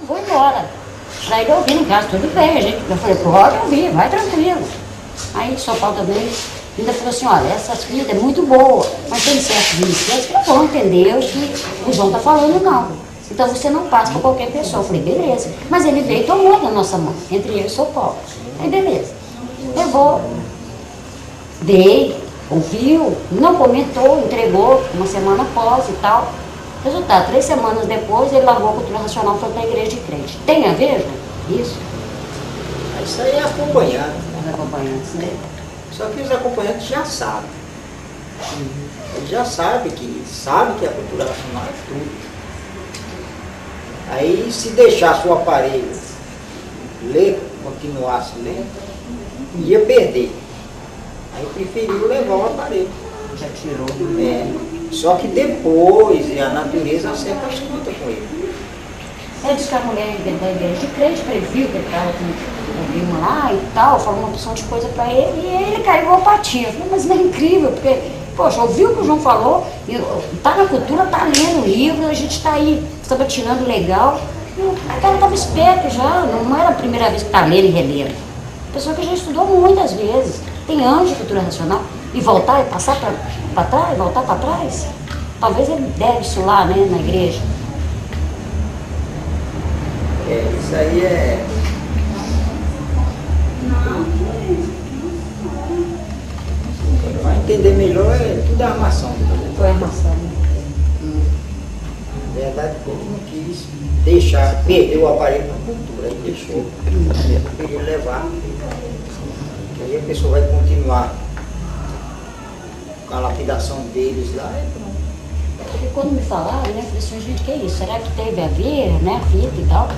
vou embora. Daí ele ouvindo em casa, tudo bem, eu falei pro Roger, eu vi, vai tranquilo. Aí São Paulo também ainda falou assim, olha, essas comidas é muito boa, mas tem certos iniciantes que não vão entender o que o João está falando, não. Então você não passa para qualquer pessoa. Eu falei, beleza. Mas ele veio e tomou da nossa mão, entre eu e São Paulo. Aí beleza. Levou, dei, ouviu, não comentou, entregou uma semana após e tal. Resultado, 3 semanas depois ele largou a cultura racional e foi para a igreja de crente. Tem a ver, João? Isso? Isso aí é acompanhante. Os acompanhantes, né? Só que os acompanhantes já sabem. Eles já sabem que a cultura racional é tudo. Aí se deixasse o aparelho ler, continuasse lendo, ia perder. Aí preferiu levar o aparelho. Já tirou. Só que depois a natureza acerta as contas com ele. Ele disse que a mulher da igreja de crente previu que ele estava com o primo lá e tal, falou uma opção de coisa para ele, e ele caiu apatia. Eu falei, mas não é incrível, porque, poxa, ouviu o que o João falou, está na cultura, está lendo o livro, a gente está aí sabatinando legal. O cara estava esperto já, não era a primeira vez que está lendo e relendo. Pessoa que já estudou muitas vezes, tem anos de cultura racional, e voltar e passar para trás, voltar para trás. Talvez ele deve isso lá, né, na igreja. Isso aí é... Vai entender melhor, tudo é armação. Foi armação. Na verdade, ele não quis deixar, perder o aparelho na cultura, ele deixou, queria levar. Aí a pessoa vai continuar com a lapidação deles lá e pronto. Porque quando me falaram, né, eu falei assim, gente, que é isso? Será que teve a ver, né, a fita e tal?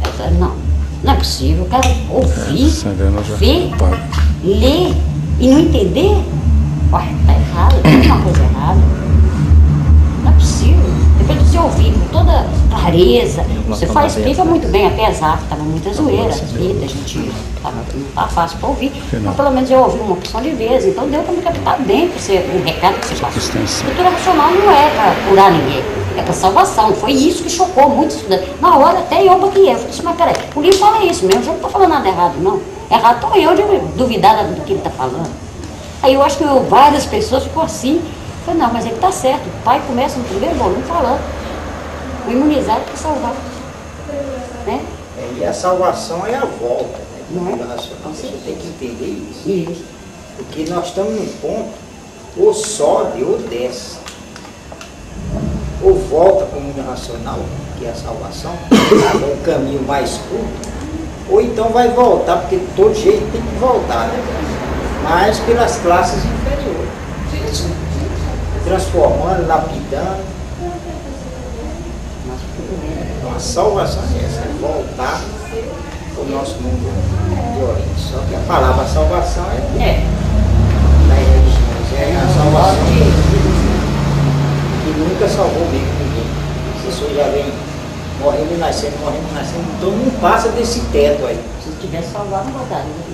Eu falei, não é possível, o cara ouvir, ver, ler e não entender? Ué, tá errado, tem uma coisa errada. Não é possível. Depois de você ouvir com toda clareza, você explica muito bem, apesar que estava muita zoeira, as fitas, a gente não tá fácil para ouvir, mas pelo menos eu ouvi uma opção de vezes, então deu para me captar bem o recado que você passou. Cultura racional não é para curar ninguém, é para salvação. Foi isso que chocou muitos estudantes. Na hora até eu baquei, eu falei assim, mas peraí, o livro fala isso mesmo, eu não estou falando nada errado, não. Errado estou eu de duvidar do que ele está falando. Aí eu acho que várias pessoas ficam assim. Eu falei, não, mas ele está certo. O pai começa no primeiro volume falando. O imunizado para salvar. Né? E a salvação é a volta, né? Não é? Você tem que entender isso. Isso. Porque nós estamos num ponto, ou sobe ou desce. Ou volta para o mundo racional, que é a salvação, é um caminho mais curto, ou então vai voltar, porque de todo jeito tem que voltar, né? Mas pelas classes inferiores. Transformando, lapidando. Então a salvação é essa, é voltar para o nosso mundo de origem. Só que a palavra salvação é da religião, é a salvação que nunca salvou mesmo ninguém. As pessoas já vêm morrendo e nascendo, então não passa desse teto aí. Se tivesse salvado, não voltaria.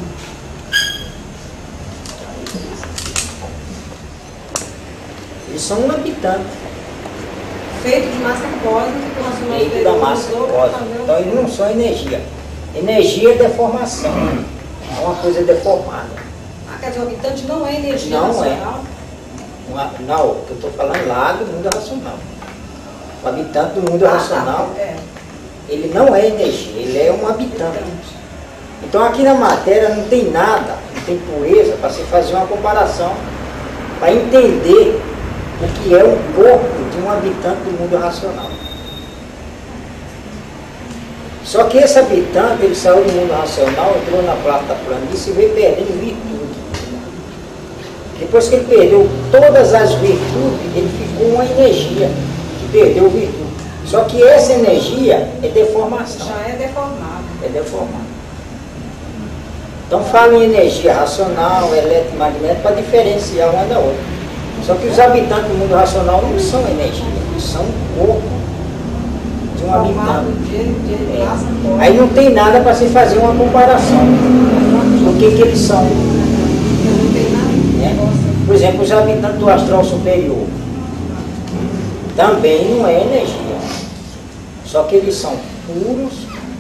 Eles são um habitante. Feito de massa cósmica, que nós Feito da massa cósmica. Então eles não são energia. Energia é deformação. É uma coisa deformada. Quer dizer, o habitante não é energia Não racional? Não, o que eu estou falando lá do mundo racional. O habitante do mundo racional, ele não é energia, ele é um habitante. Então aqui na matéria não tem nada, não tem pureza para se fazer uma comparação, para entender o que é o corpo de um habitante do mundo racional. Só que esse habitante, ele saiu do mundo racional, entrou na plata planície e veio perdendo virtude. Depois que ele perdeu todas as virtudes, ele ficou uma energia que perdeu virtude. Só que essa energia é deformação. Já é deformado. É deformado. Então fala em energia racional, eletromagnética, para diferenciar uma da outra. Só que os habitantes do mundo racional não são energia, eles são um corpo de um habitante. Aí não tem nada para se fazer uma comparação do que eles são. Por exemplo, os habitantes do astral superior também não é energia. Só que eles são puros,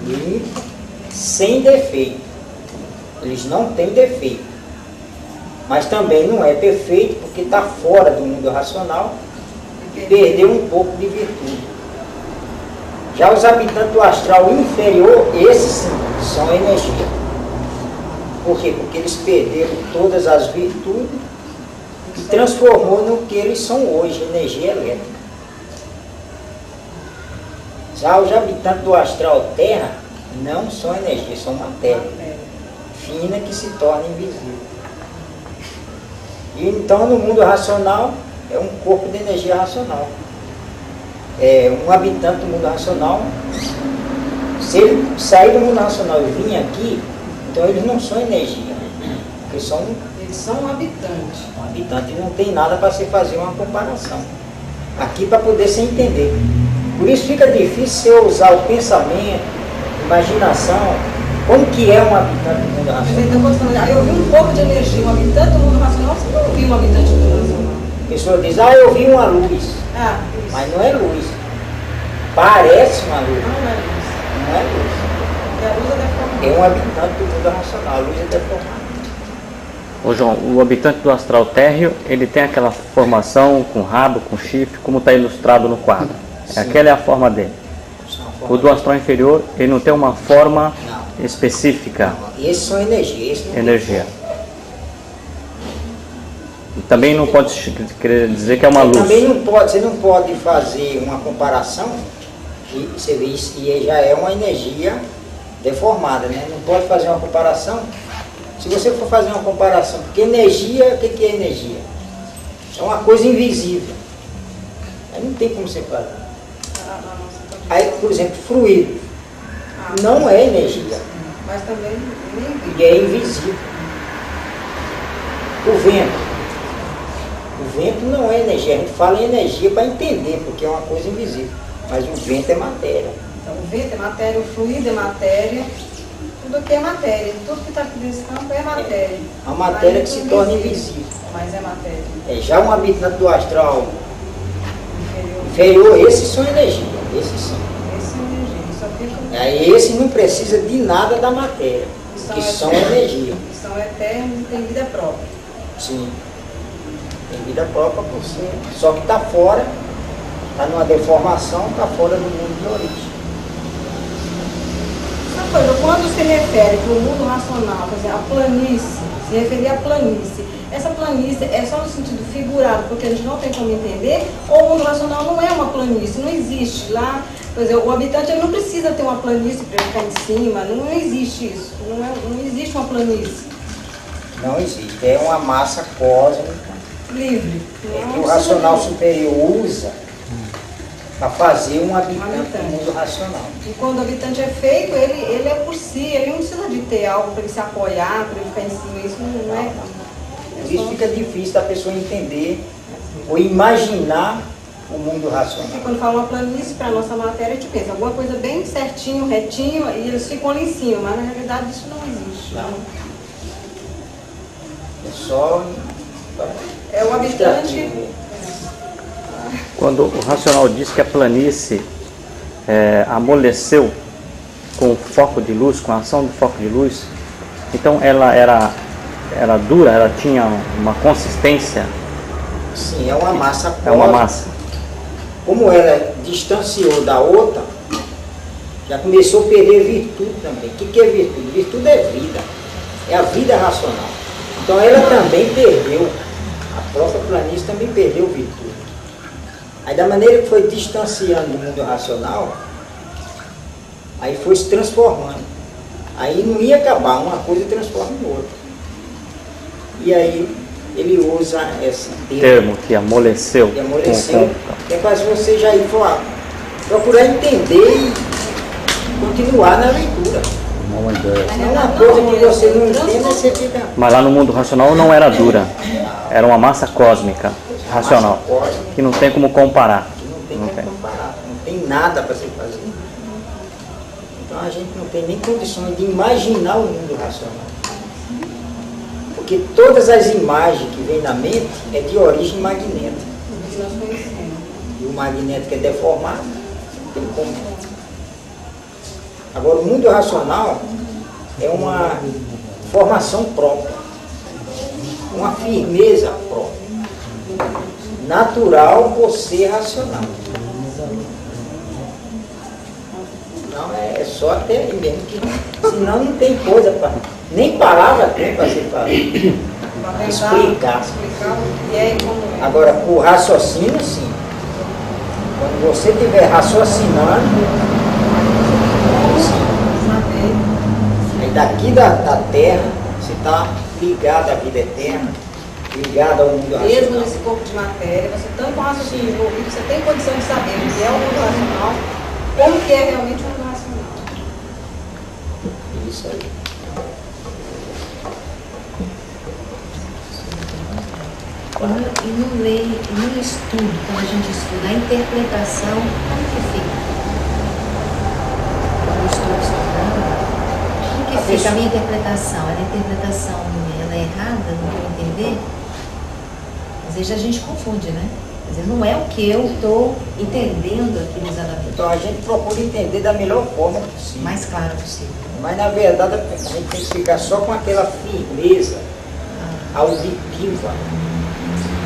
limpos, sem defeito. Eles não têm defeito. Mas também não é perfeito porque está fora do mundo racional e perdeu um pouco de virtude. Já os habitantes do astral inferior, esses sim, são energia. Por quê? Porque eles perderam todas as virtudes e transformou no que eles são hoje, energia elétrica. Já os habitantes do astral terra não são energia, são matéria fina que se torna invisível. E então no mundo racional é um corpo de energia racional. Um habitante do mundo racional, se ele sair do mundo racional e vir aqui, então eles não são energia, porque eles são um habitante. Um habitante não tem nada para se fazer uma comparação. Aqui para poder se entender. Por isso fica difícil você usar o pensamento, imaginação, como que é um habitante do mundo racional. Eu vi um pouco de energia, um habitante do mundo racional, você não viu um habitante do mundo racional. A pessoa diz, eu vi uma luz. Isso. Mas não é luz. Parece uma luz. Não é luz. Não é luz. E a luz é deformada. É um habitante do mundo racional, a luz é deformada. Ô João, o habitante do astral térreo, ele tem aquela formação com rabo, com chifre, como está ilustrado no quadro. Sim. Aquela é a forma dele. O do astral inferior, ele não tem uma forma específica. Não. Esses são energia. Energia. Também não pode querer dizer que é uma luz. Também não pode, você não pode fazer uma comparação que você vê isso que já é uma energia deformada, né? Não pode fazer uma comparação. Se você for fazer uma comparação, porque energia, o que é energia? É uma coisa invisível. Aí não tem como você fazer. Aí, por exemplo, fluido não é energia. Mas também e é invisível. O vento. O vento não é energia, a gente fala em energia para entender, porque é uma coisa invisível. Mas o vento é matéria. Então o vento é matéria, o fluido é matéria, tudo que é matéria, tudo que está aqui nesse campo é matéria. A matéria que se torna invisível. Mas é matéria. Já um habitante do astral inferior, esses são energia, esses são. Esse é energia, só fica... Aí esse não precisa de nada da matéria, que são energia. São eternos e têm vida própria. Sim. Tem vida própria por si. Só que está fora, está numa deformação, está fora do mundo de origem. Essa coisa, quando se refere para o mundo racional, por exemplo, a planície, se referir à planície, essa planície é só no sentido figurado, porque a gente não tem como entender, ou o mundo racional não é uma planície, não existe lá. Por exemplo, o habitante ele não precisa ter uma planície para ficar em cima, não existe isso, não existe uma planície. Não existe, é uma massa cósmica livre. Que o racional superior usa para fazer um habitante do mundo racional. E quando o habitante é feito, ele é por si, ele não precisa de ter algo para ele se apoiar, para ele ficar em cima, isso não é. Por isso fica difícil da pessoa entender ou imaginar o mundo racional. Porque quando fala uma planície para a nossa matéria, a gente pensa alguma coisa bem certinho, retinho, e eles ficam ali em cima, mas na realidade isso não existe. Não. É só... É o habitante... Quando o racional diz que a planície amoleceu com o foco de luz, com a ação do foco de luz, então ela era dura, ela tinha uma consistência? Sim, é uma massa cósmica. É uma massa. Como ela distanciou da outra, já começou a perder virtude também. O que é virtude? Virtude é vida. É a vida racional. Então ela também perdeu. A própria planície também perdeu virtude. Aí da maneira que foi distanciando do mundo racional, aí foi se transformando. Aí não ia acabar, uma coisa transforma em outra. E aí ele usa esse termo que amoleceu. Que amoleceu. É para você já ir procurar entender e continuar na leitura. Uma ideia. Não é uma coisa que você não entende, você fica... Mas lá no mundo racional não era dura. Era uma massa cósmica, racional. Que não tem como comparar. Que não tem como comparar. Não tem nada para se fazer. Então a gente não tem nem condições de imaginar o mundo racional. Porque todas as imagens que vêm na mente é de origem magnética. E o magnético é deformado, não tem como Agora, o mundo racional é uma formação própria, uma firmeza própria, natural por ser racional. Não, é só até aí mesmo, que, senão não tem coisa para... Nem palavra tem para ser falado. Explicar. Agora, o raciocínio, sim. Quando você estiver raciocinando, aí daqui da Terra, você está ligado à vida eterna, ligado ao mundo racional. Mesmo nesse corpo de matéria, você tanto com raciocínio envolvido, você tem condição de saber o que é o mundo racional, como que é realmente o mundo racional. Isso aí. E no estudo, quando a gente estuda a interpretação, como que fica? Quando eu estou estudando, como que fica a minha interpretação? A interpretação ela é errada, não vou entender? Às vezes a gente confunde, né? Às vezes não é o que eu estou entendendo aqui exatamente. Então a gente procura entender da melhor forma possível. Mais claro possível. Mas na verdade a gente tem que ficar só com aquela firmeza auditiva.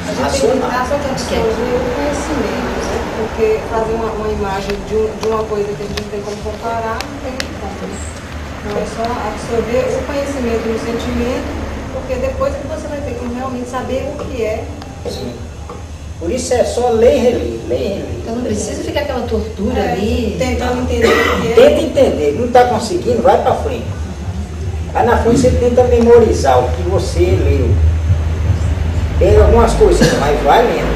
A gente tem que tentar só que absorver o conhecimento, né? Porque fazer uma imagem de uma coisa que a gente não tem como comparar, não tem como. Então é só absorver o conhecimento e o sentimento, porque depois é que você vai ter como realmente saber o que é. Sim. Por isso é só ler e reler, ler e reler. Então não precisa ficar aquela tortura ali. Tentando entender o que é. Tenta entender, não está conseguindo, vai para frente. Aí na frente você tenta memorizar o que você leu. Pega algumas coisinhas, mas vai lendo.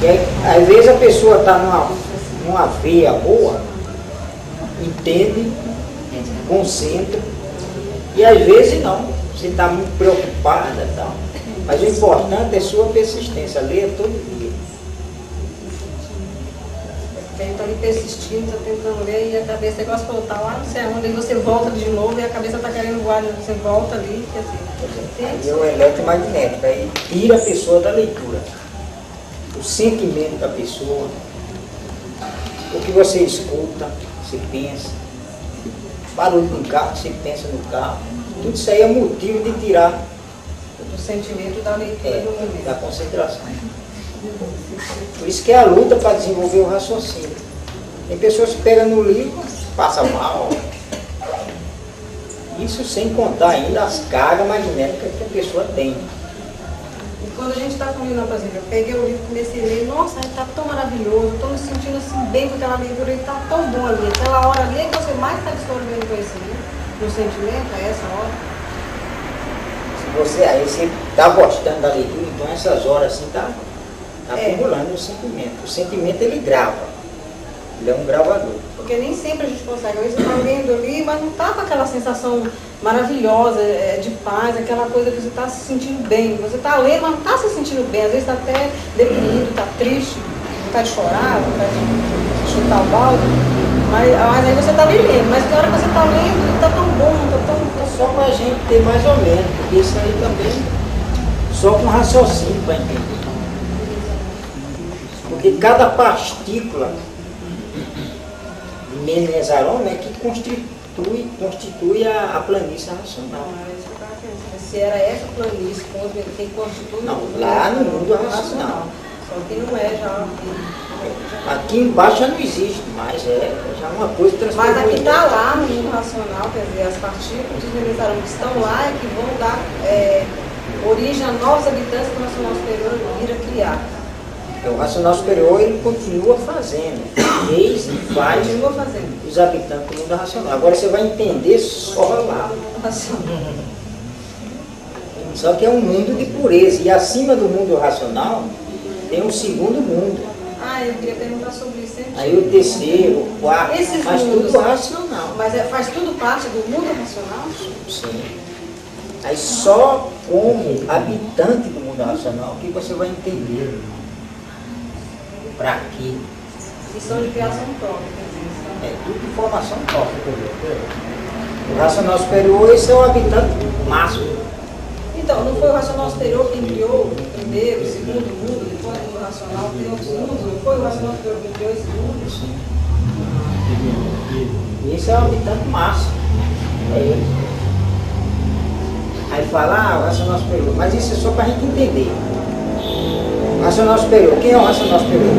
E aí, às vezes a pessoa está numa veia boa, entende, concentra, e às vezes não, você está muito preocupada e tal. Mas o importante é sua persistência, leia todo dia. Está ali persistindo, está tentando ler, e a cabeça, igual você falou, está lá não sei aonde, aí você volta de novo e a cabeça está querendo voar, você volta ali, quer dizer, Aí é o eletromagnético, aí tira a pessoa da leitura. O sentimento da pessoa, o que você escuta, você pensa, barulho do carro, você pensa no carro, tudo isso aí é motivo de tirar o sentimento da leitura do momento. da concentração. Por isso que é a luta para desenvolver o raciocínio. Tem pessoas que pegam no livro, passa mal. Isso sem contar ainda as cargas magnéticas que a pessoa tem. E quando a gente está com o livro, por exemplo, eu peguei o livro, comecei a ler, nossa, está tão maravilhoso, estou me sentindo assim bem com aquela leitura, ele está tão bom ali. Aquela hora ali é que você mais está absorvendo o conhecimento, no sentimento, é essa hora. Aí você está gostando da leitura, então essas horas assim está acumulando o sentimento. O sentimento ele grava, ele é um gravador. Porque nem sempre a gente consegue, às vezes você está lendo ali, mas não está com aquela sensação maravilhosa, de paz, aquela coisa que você está se sentindo bem. Você está lendo, mas não está se sentindo bem, às vezes está até deprimido, está triste, vontade de chorar, vontade de chutar o balde, mas aí você está lendo, mas na hora que você está lendo, está tão bom, está tão... Só para a gente ter mais ou menos, porque isso aí também só com raciocínio para entender. Porque cada partícula de Menes-Aron é que constitui a planície racional. Se era essa planície, quem constitui... Não, lá no mundo racional. Só que não é já... Aqui embaixo já não existe mais, já é uma coisa transformada. Mas aqui está lá no mundo racional, quer dizer, as partículas de Menes-Aron que estão lá é que vão dar origem a novos habitantes que o racional superior irá criar. O racional superior ele continua fazendo, fez e faz Continua fazendo. os habitantes do mundo racional. Agora você vai entender só lá. Só que é um mundo de pureza. E acima do mundo racional tem um segundo mundo. Eu queria perguntar sobre isso. Aí o terceiro, o quarto, Esses faz mundos, tudo racional. Mas faz tudo parte do mundo racional? Sim. Aí só como habitante do mundo racional que você vai entender. Para quê? E são de criação própria, quer dizer, É tudo informação própria. O racional superior, esse é o habitante máximo. Então, não foi o racional superior quem criou o primeiro, o segundo mundo, depois o racional tem outros mundos, não foi o racional superior quem criou esse mundo? Sim. Esse é o habitante máximo. É ele. Aí fala, o racional superior. Mas isso é só para a gente entender. O racional superior. Quem é o racional superior?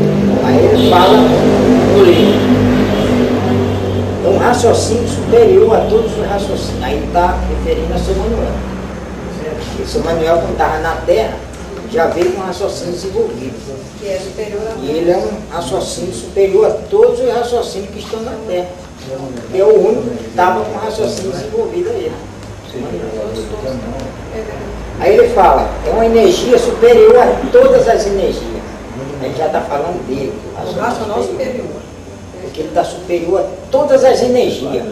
Aí ele fala no livro. Um raciocínio superior a todos os raciocínios. Aí está referindo a São Manuel. Porque São Manuel, quando estava na Terra, já veio com um raciocínio desenvolvido. Que é superior a... E ele é um raciocínio superior a todos os raciocínios que estão na Terra. É o único que estava com um raciocínio desenvolvido a ele. Aí ele fala, é uma energia superior a todas as energias. A gente já está falando dele. O racional superior. Porque ele está superior a todas as energias.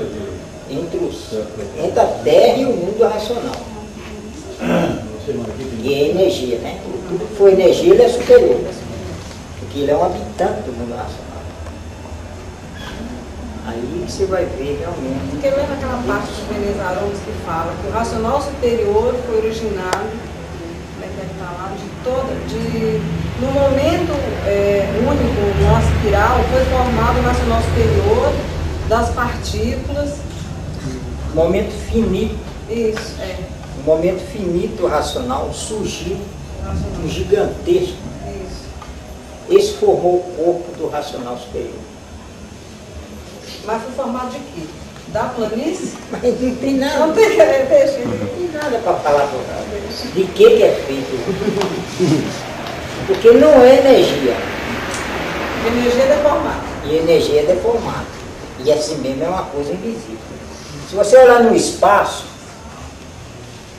Entre a Terra e o mundo racional. E é energia, né? Tudo que for energia, ele é superior. Porque ele é um habitante do mundo racional. Aí você vai ver realmente. Porque lembra aquela parte dos Menezarões que fala que o racional superior foi originado, como é que está lá, no momento único, nossa espiral, foi formado o racional superior das partículas. Momento finito. Isso, é. No momento finito racional surgiu um gigantesco. Isso. Esse formou o corpo do racional superior. Mas foi formado de quê? Da planície? Mas não tem nada. Não tem peixe. Não tem nada para falar por nada. De que é feito? Porque não é energia. Energia deformada. E energia é deformada. E assim mesmo é uma coisa invisível. Se você olhar no espaço,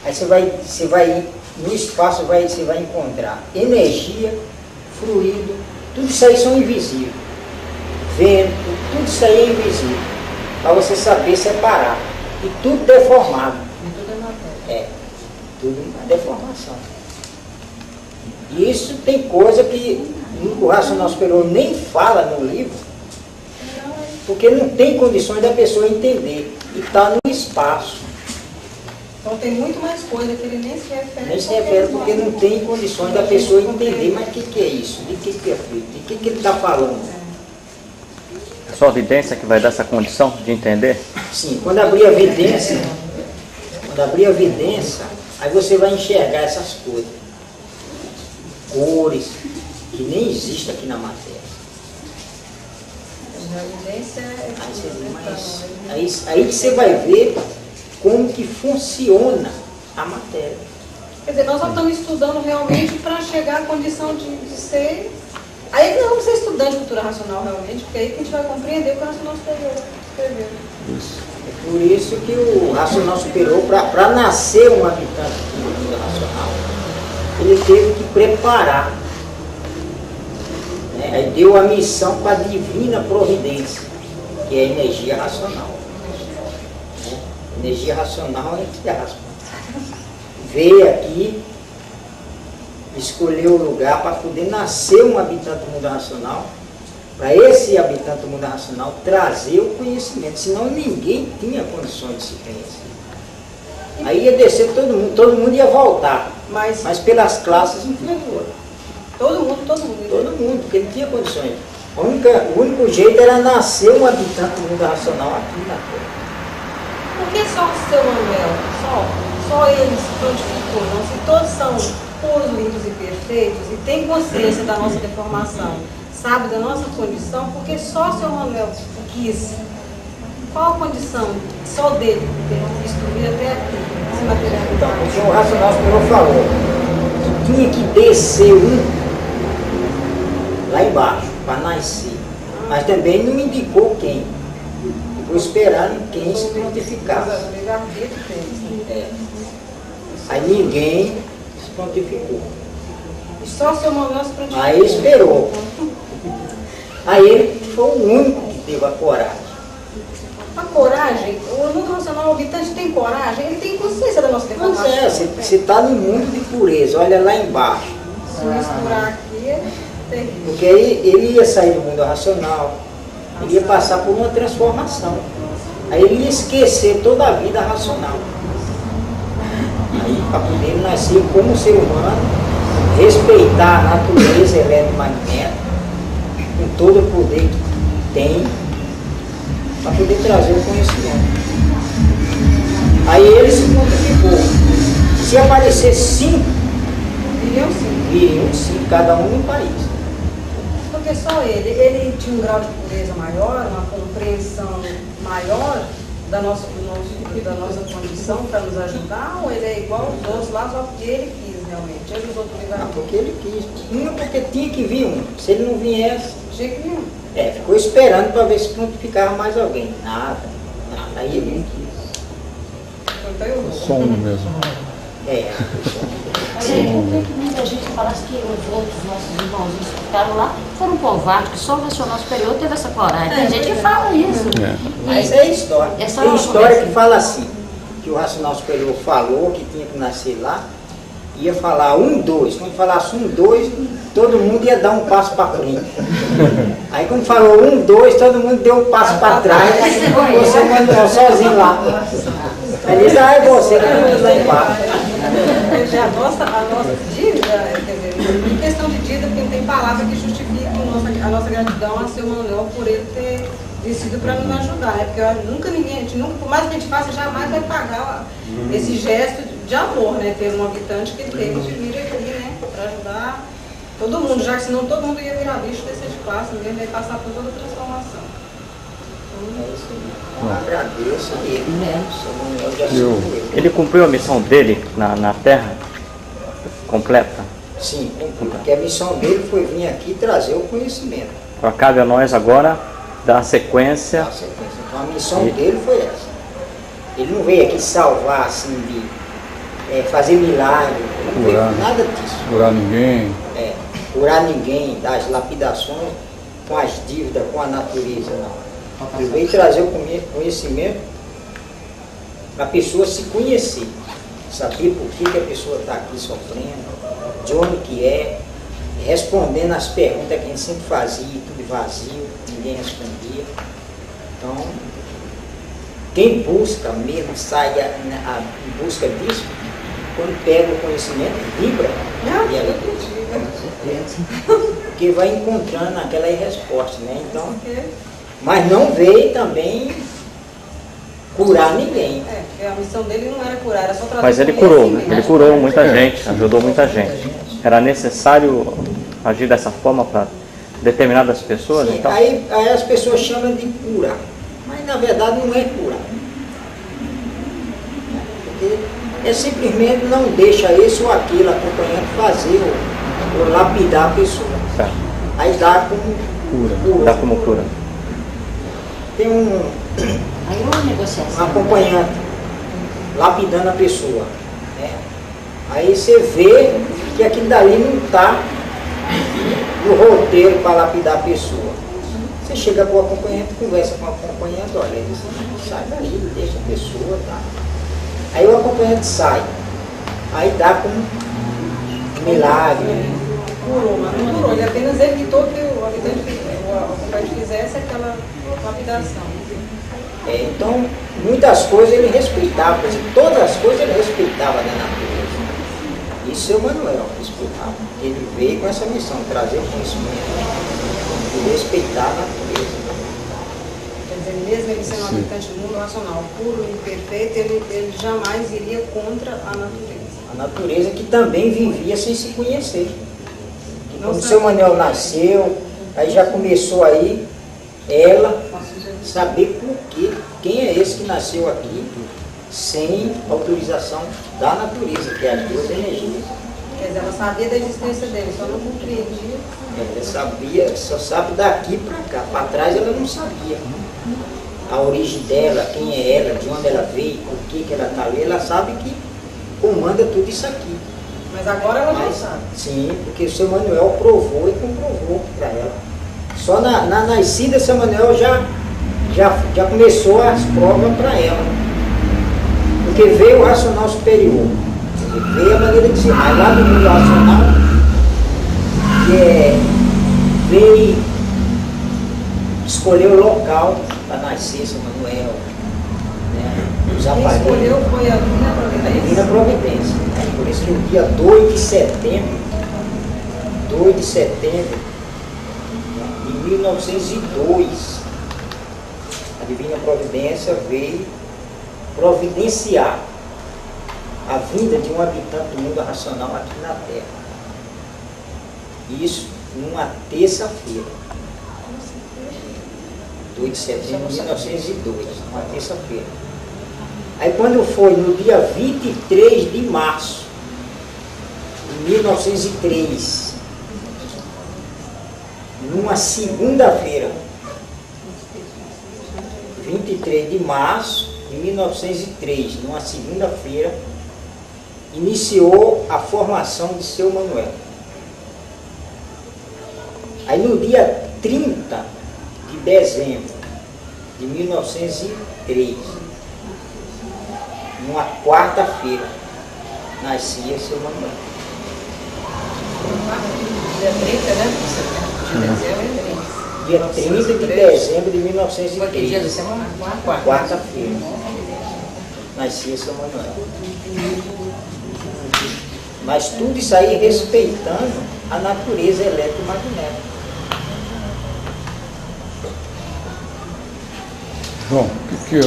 aí você vai no espaço você vai encontrar energia, fluido, tudo isso aí são invisíveis. Vento, tudo isso aí é invisível. Para você saber separar. E tudo deformado. E tudo é matéria. É, tudo é deformação. E isso tem coisa que o racional superior nem fala no livro, porque não tem condições da pessoa entender. E está no espaço. Então tem muito mais coisa que ele nem se refere. Nem se refere porque não tem condições da pessoa entender. Mas o que é isso? De que é feito? De que ele está falando? É só a evidência que vai dar essa condição de entender? Sim, quando abrir a evidência, aí você vai enxergar essas coisas. Cores, que nem existem aqui na matéria. A evidência é Aí você vai ver como que funciona a matéria. Quer dizer, nós só estamos estudando realmente para chegar à condição de ser... Aí que nós vamos ser estudantes de cultura racional realmente, porque aí que a gente vai compreender o que o racional superior escreveu. É por isso que o racional superior, para nascer um habitante do mundo racional, ele teve que preparar. Né? Aí deu a missão para a divina providência, que é a energia racional. Né? Energia racional é que veio aqui, escolheu o lugar para poder nascer um habitante do mundo racional, para esse habitante do mundo racional trazer o conhecimento, senão ninguém tinha condições de se conhecer. Aí ia descer todo mundo ia voltar, mas pelas classes inferiores. Todo mundo. Todo mundo, porque não tinha condições. O único jeito era nascer um habitante do mundo racional aqui na Terra. Por que só o seu Manuel? Só ele se prontificou, não? Se todos são puros, limpos e perfeitos e tem consciência da nossa deformação, sabe da nossa condição, porque só o seu Manuel quis. Qual a condição só dele ter visto vir até aqui, se materializar? Então, porque o racional superior falou que tinha que descer lá embaixo, para nascer. Mas também não indicou quem. Ficou esperando quem se prontificasse. Aí ninguém se prontificou. E só o seu Manuel se prontificou. Aí esperou. Aí ele foi o único que teve a coragem. A coragem, o mundo racional, o habitante tem coragem, ele tem consciência da nossa deformação. Mas você está no mundo de pureza, olha lá embaixo. Se misturar aqui é terrível. Porque aí ele ia sair do mundo racional, ele ia passar por uma transformação. Aí ele ia esquecer toda a vida racional. Aí para poder ele nascer como ser humano, respeitar a natureza eletromagnética, com todo o poder que tem, para poder trazer o conhecimento. Aí ele se multiplicou. Se aparecer 5, viriam 5, cada um no país. Porque só ele tinha um grau de pureza maior, uma compreensão maior da nossa condição para nos ajudar, ou ele é igual aos outros lá, só porque ele quis realmente? Ele usou tudo Não, porque ele quis. Não, porque tinha que vir um. Se ele não viesse, de jeito nenhum. ficou esperando para ver se prontificava mais alguém. Nada. Aí ele quis. Então eu vou. Só um mesmo. Por que muita gente falasse que os outros nossos irmãozinhos que ficaram lá foram covardes, que só o Nacional Superior teve essa coragem? Tem gente que fala isso. Mas é história. Essa Tem é uma história conversa. que fala assim, que o Racional Superior falou que tinha que nascer lá, ia falar 1, 2. Quando falasse 1, 2, todo mundo ia dar um passo para frente. Aí quando falou 1, 2, todo mundo deu um passo para trás, você mandou sozinho lá. Ele disse, é você que manda lá embaixo. A nossa dívida, quer dizer, em questão de dívida, porque não tem palavra que justifique a nossa gratidão a seu Manuel por ele ter decidido para nos ajudar, né? Porque a gente nunca, por mais que a gente faça, jamais vai pagar esse gesto de amor, né? Ter um habitante que teve de vir aqui, né? Para ajudar todo mundo, já que senão todo mundo ia virar bicho, descer de classe, ninguém vai passar por toda a transformação. É isso aí. Eu agradeço a ele. Seu Manuel já assumiu. Ele cumpriu a missão dele na Terra completa. Sim, porque a missão dele foi vir aqui trazer o conhecimento. Agora cabe a nós agora dar sequência. Então a missão dele foi essa. Ele não veio aqui salvar, assim, de fazer milagre, não veio nada disso. Curar ninguém. Curar ninguém, das lapidações com as dívidas, com a natureza, não. Ele veio trazer o conhecimento para a pessoa se conhecer, saber por que a pessoa está aqui sofrendo, de onde que é, respondendo as perguntas que a gente sempre fazia, tudo vazio, ninguém respondia. Então, quem busca mesmo, sai em busca disso, quando pega o conhecimento, vibra. Porque vai encontrando aquela resposta, né? Então, mas não veio também curar ninguém. Porque a missão dele não era curar, era só trazer. Mas ele curou, né? Ele curou muita gente, ajudou muita gente. Era necessário agir dessa forma para determinadas pessoas? Sim, então? aí as pessoas chamam de cura, mas na verdade não é cura. Porque simplesmente não deixa esse ou aquele acompanhante fazer ou lapidar a pessoa. Certo. Aí dá como cura. Dá como cura. Tem um Aí uma negociação. acompanhante lapidando a pessoa, né? Aí você vê que aquilo dali não está no roteiro para lapidar a pessoa. Você chega com o acompanhante, conversa com o acompanhante, olha, ele diz, sai dali, deixa a pessoa, tá? Aí o acompanhante sai, aí dá como um milagre. Curou, mas não curou, ele apenas evitou que o acompanhante fizesse aquela lapidação. Então, muitas coisas ele respeitava, por exemplo, todas as coisas ele respeitava da natureza. Isso é o Manuel respeitava. Ele veio com essa missão, trazer o conhecimento e respeitar a natureza. Quer dizer, mesmo ele sendo um habitante do mundo racional, puro e perfeito, ele jamais iria contra a natureza. A natureza que também vivia sem se conhecer. Não Quando o sabe. seu Manuel nasceu, aí já começou aí ela saber por quê, quem é esse que nasceu aqui sem autorização da natureza, que é as duas energias. Quer dizer, ela sabia da existência dele, só não compreendia. Ela sabia, só sabe daqui para cá, para trás ela não sabia. A origem dela, quem é ela, de onde ela veio, por que ela está ali, ela sabe que comanda tudo isso aqui. Mas agora ela já Mas, sabe. sim, porque o seu Manuel provou e comprovou para ela. Só na nascida, seu Manuel já começou as provas para ela. Porque veio o racional superior, veio a maneira de ser, mas lá do mundo racional, veio escolher o local para nascer seu Manuel. Né? Os Quem aparelhos. escolheu foi a Divina A Divina Providência. Providência. Né? Por isso que o dia 2 de setembro de 1902, a divina providência veio providenciar a vinda de um habitante do mundo racional aqui na Terra. Isso numa terça-feira, 2 de setembro de 1902, uma terça-feira. Aí quando foi no dia 23 de março de 1903, numa segunda-feira, 23 de março de 1903, numa segunda-feira, iniciou a formação de seu Manuel. Aí no dia 30 de dezembro de 1903, numa quarta-feira, nascia seu Manuel. Dia 30, né? Dia 30 de dezembro de 1903. Foi que dia da semana? Quarta-feira. Nascia seu Manuel. Mas tudo isso aí respeitando a natureza eletromagnética. João, o que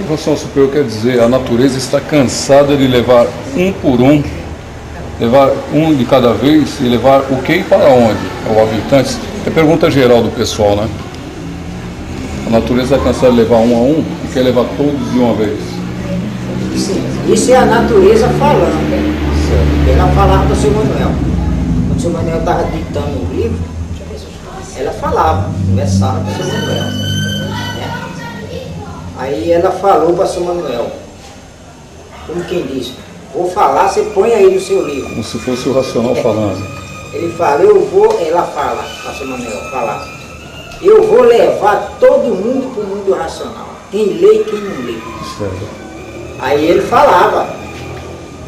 a Ração Superior quer dizer? A natureza está cansada de levar um por um, levar um de cada vez e levar o que e para onde? Ao habitante? É pergunta geral do pessoal, né? A natureza está cansada de levar um a um e quer levar todos de uma vez. Sim, isso é a natureza falando. Né? Ela falava para o seu Manuel. Quando o seu Manuel estava ditando o livro, ela falava, conversava com o seu Manuel. Né? Aí ela falou para o seu Manuel, como quem diz, vou falar, você põe aí no seu livro. Como se fosse o racional falando. Ele fala, ela fala para o seu Manuel, falar, eu vou levar todo mundo para o mundo racional. Quem lê e quem não lê. Certo. Aí ele falava,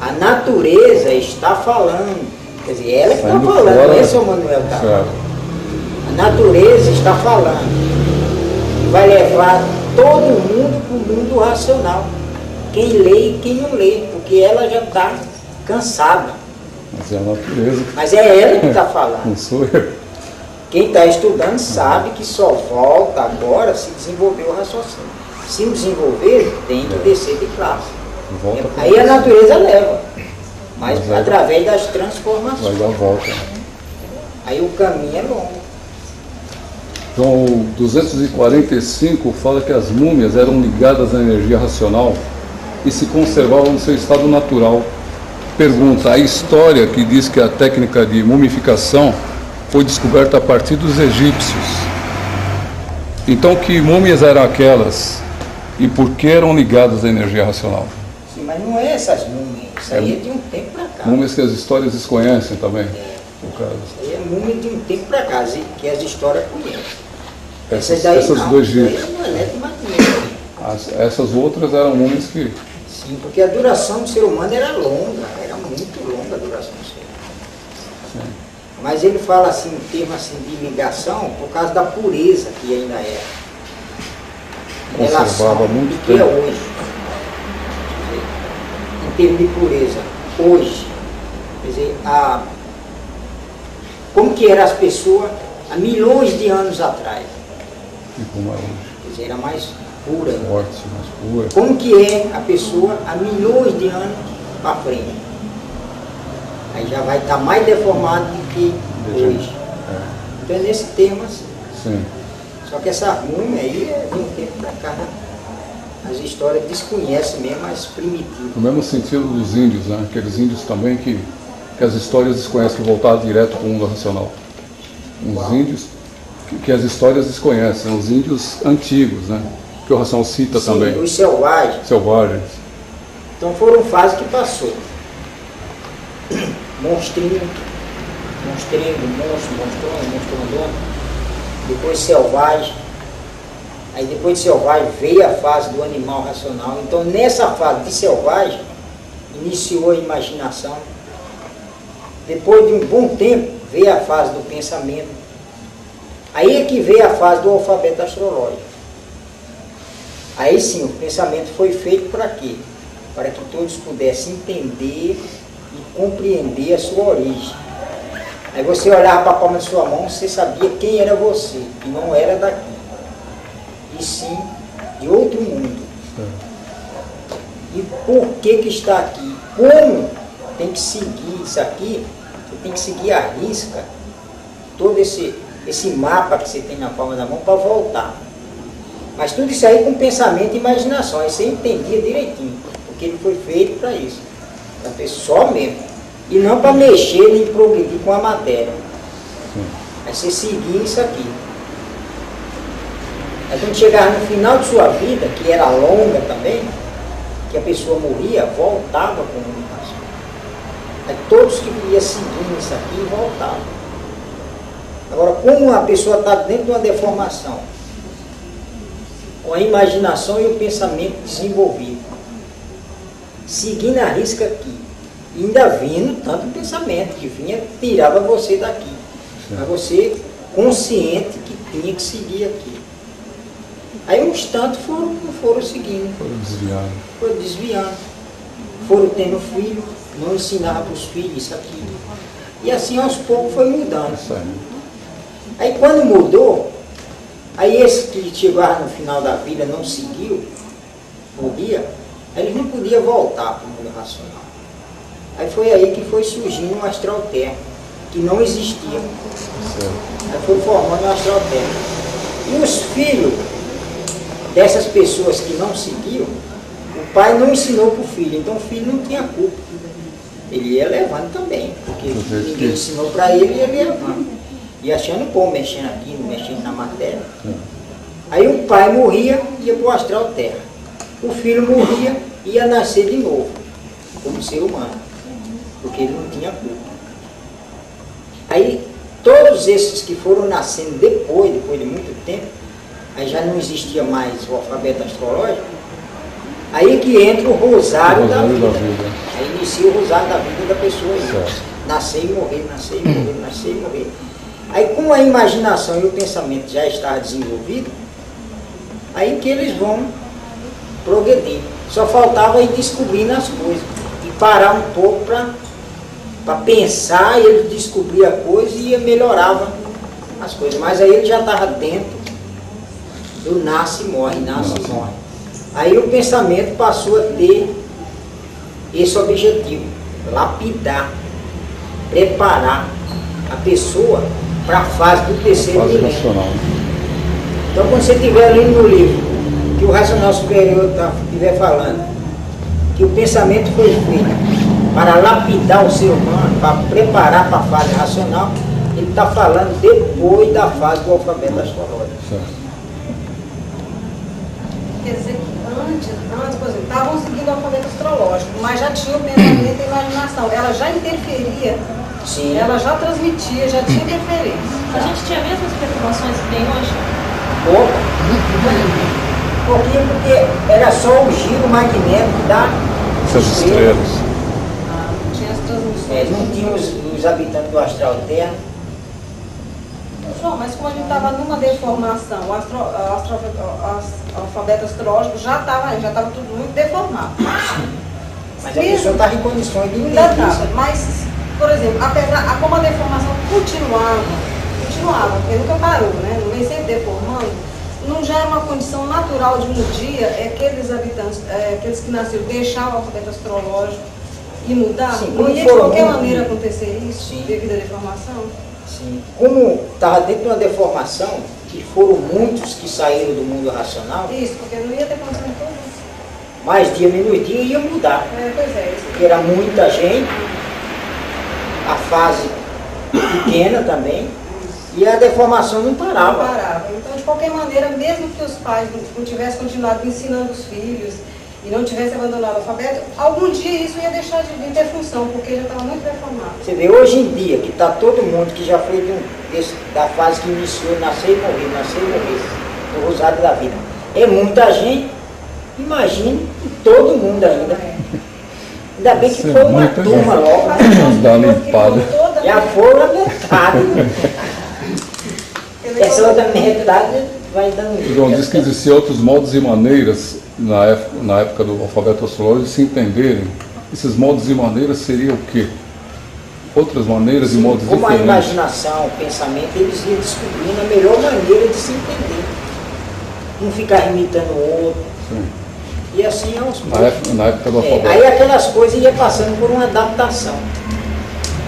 a natureza está falando. Quer dizer, ela que está Saindo falando, fora, não é seu Manuel está certo. falando. A natureza está falando. E vai levar todo mundo para o mundo racional. Quem lê e quem não lê, porque ela já está cansada. Mas é a natureza. Mas é ela que está falando. Não sou eu. Quem está estudando sabe que só volta agora se desenvolver o raciocínio. Se não desenvolver, tem que descer de classe. Volta pra Aí a você. natureza leva, mas Mas aí- através das Vai transformações. dar volta. Aí o caminho é longo. Então, o 245 fala que as múmias eram ligadas à energia racional e se conservavam no seu estado natural. Pergunta, a história que diz que a técnica de mumificação foi descoberta a partir dos egípcios. Então, que múmias eram aquelas e por que eram ligadas à energia racional? Sim, mas não é essas múmias, isso aí é de um tempo para cá. Múmias que as histórias desconhecem também, no caso. Isso aí é múmia de um tempo para cá, que as histórias conhecem. Essas não, do isso aí Egito. não é eletromagnética. Essas outras eram múmias que... Sim, porque a duração do ser humano era longa, era muito longa a duração do ser humano. Sim. Mas ele fala assim, um termo assim de ligação, por causa da pureza que ainda era. Em relação Conservava muito do que é tempo. hoje. Em termos de pureza, hoje. Quer dizer, como que eram as pessoas há milhões de anos atrás. E como é hoje? Quer dizer, era mais pura. Forte, mais pura. Como que é a pessoa há milhões de anos para frente. Aí já vai estar mais deformado do que hoje. É. Então é nesse tema assim. Sim. Só que essa múmia aí é de um tempo para cá. As histórias desconhecem mesmo as primitivas. No mesmo sentido dos índios, né? Aqueles índios também que as histórias desconhecem, que voltaram direto para o mundo racional. Uns índios que as histórias desconhecem, os índios antigos, né? Que o racional cita Sim, também. os selvagens. Selvagens. Então foram fases que passou. Monstrinho, monstrão, depois selvagem. Aí depois de selvagem veio a fase do animal racional. Então nessa fase de selvagem iniciou a imaginação. Depois de um bom tempo veio a fase do pensamento. Aí é que veio a fase do alfabeto astrológico. Aí sim, o pensamento foi feito para quê? Para que todos pudessem entender e compreender a sua origem. Aí você olhava para a palma de sua mão, você sabia quem era você, e não era daqui. e sim de outro mundo. E por que está aqui? Como tem que seguir isso aqui? Você tem que seguir a risca, todo esse mapa que você tem na palma da mão para voltar. Mas tudo isso aí com pensamento e imaginação, aí você entendia direitinho, porque ele foi feito para isso, para pessoa mesmo. E não para mexer nem progredir com a matéria. Aí você seguir isso aqui. Aí quando chegava no final de sua vida, que era longa também, que a pessoa morria, voltava com a comunicação. Aí todos que iam seguindo isso aqui voltavam. Agora, como a pessoa está dentro de uma deformação, com a imaginação e o pensamento desenvolvido, seguindo a risca aqui, e ainda vindo tanto pensamento que vinha, tirava você daqui. Mas você consciente que tinha que seguir aqui. Aí uns tantos foram seguindo. Foram desviando. Foram tendo filho, não ensinavam para os filhos isso aqui. E assim aos poucos foi mudando. Aí quando mudou, aí esse que chegaram no final da vida não seguiu, morria, aí eles não podiam voltar para o mundo racional. Aí foi aí que foi surgindo o astral terra, que não existia. Aí foi formando o astral terra. E os filhos dessas pessoas que não seguiam, o pai não ensinou para o filho, então o filho não tinha culpa. Ele ia levando também, porque ninguém ensinou para ele e ele ia levando. E achando bom, mexendo aqui, mexendo na matéria. Aí o pai morria, ia para o astral terra. O filho morria, ia nascer de novo, como ser humano, porque ele não tinha culpa. Aí todos esses que foram nascendo depois de muito tempo, aí já não existia mais o alfabeto astrológico, aí que entra o rosário da vida. Aí inicia o rosário da vida da pessoa aí. Nascer e morrer, nascer e morrer, nascer e morrer. Aí com a imaginação e o pensamento já está desenvolvido, aí que eles vão progredir. Só faltava ir descobrindo as coisas e parar um pouco para pensar, e ele descobria a coisa e melhorava as coisas. Mas aí ele já estava dentro do nasce e morre, nasce e morre. Aí o pensamento passou a ter esse objetivo, lapidar, preparar a pessoa para a fase do terceiro milênio. Então quando você estiver lendo no livro, que o racional superior estiver falando, que o pensamento foi feito para lapidar o ser humano, para preparar para a fase racional, ele está falando depois da fase do alfabeto astrológico. Quer dizer que antes, por exemplo, estavam seguindo o alfabeto astrológico, mas já tinha o pensamento e a imaginação. Ela já interferia, Sim. Ela já transmitia, já tinha interferência. A gente tinha as mesmas perturbações que tem hoje? Pouco. Pouquinho, porque era só o giro magnético das estrelas. Não tinha as transmissões. Não tinha os habitantes do astral terra. João, mas como a gente estava numa deformação, o alfabeto astrológico já estava tudo muito deformado. Mas a pessoa estava em condições de Ainda entender isso. estava, mas, por exemplo, como a deformação continuava, porque nunca parou, né? Não vem sempre deformando, não já era uma condição natural de um dia aqueles habitantes, aqueles que nasceram, deixar o alfabeto astrológico e mudar? Sim, não ia de qualquer maneira acontecer isso, Sim. devido à deformação? Sim. Como estava dentro de uma deformação, que foram muitos que saíram do mundo racional, Isso, porque não ia ter condição de tudo. mais dia, menos dia ia mudar. Pois é, isso. Porque era muita gente, a fase pequena também, e a deformação não Não parava. parava. Então, de qualquer maneira, mesmo que os pais não tivessem continuado ensinando os filhos e não tivessem abandonado o alfabeto, algum dia isso ia deixar de ter função, porque já estava muito deformado. Você vê, hoje em dia, que está todo mundo que já foi da fase que iniciou, nascer e morrer, do rosário da vida. É muita gente, imagine todo mundo ainda. Ainda bem que foi uma turma logo, Dá uma limpada. já foram a metade. Essa outra metade vai dando. João, diz que existiam outros modos e maneiras na época do alfabeto astrológico de se entenderem. Esses modos e maneiras seriam o quê? Outras maneiras e modos Como a diferentes. imaginação, o pensamento, eles iam descobrindo a melhor maneira de se entender. um ficava imitando o outro. Sim. E assim é os Na época do alfabeto. Aí aquelas coisas iam passando por uma adaptação.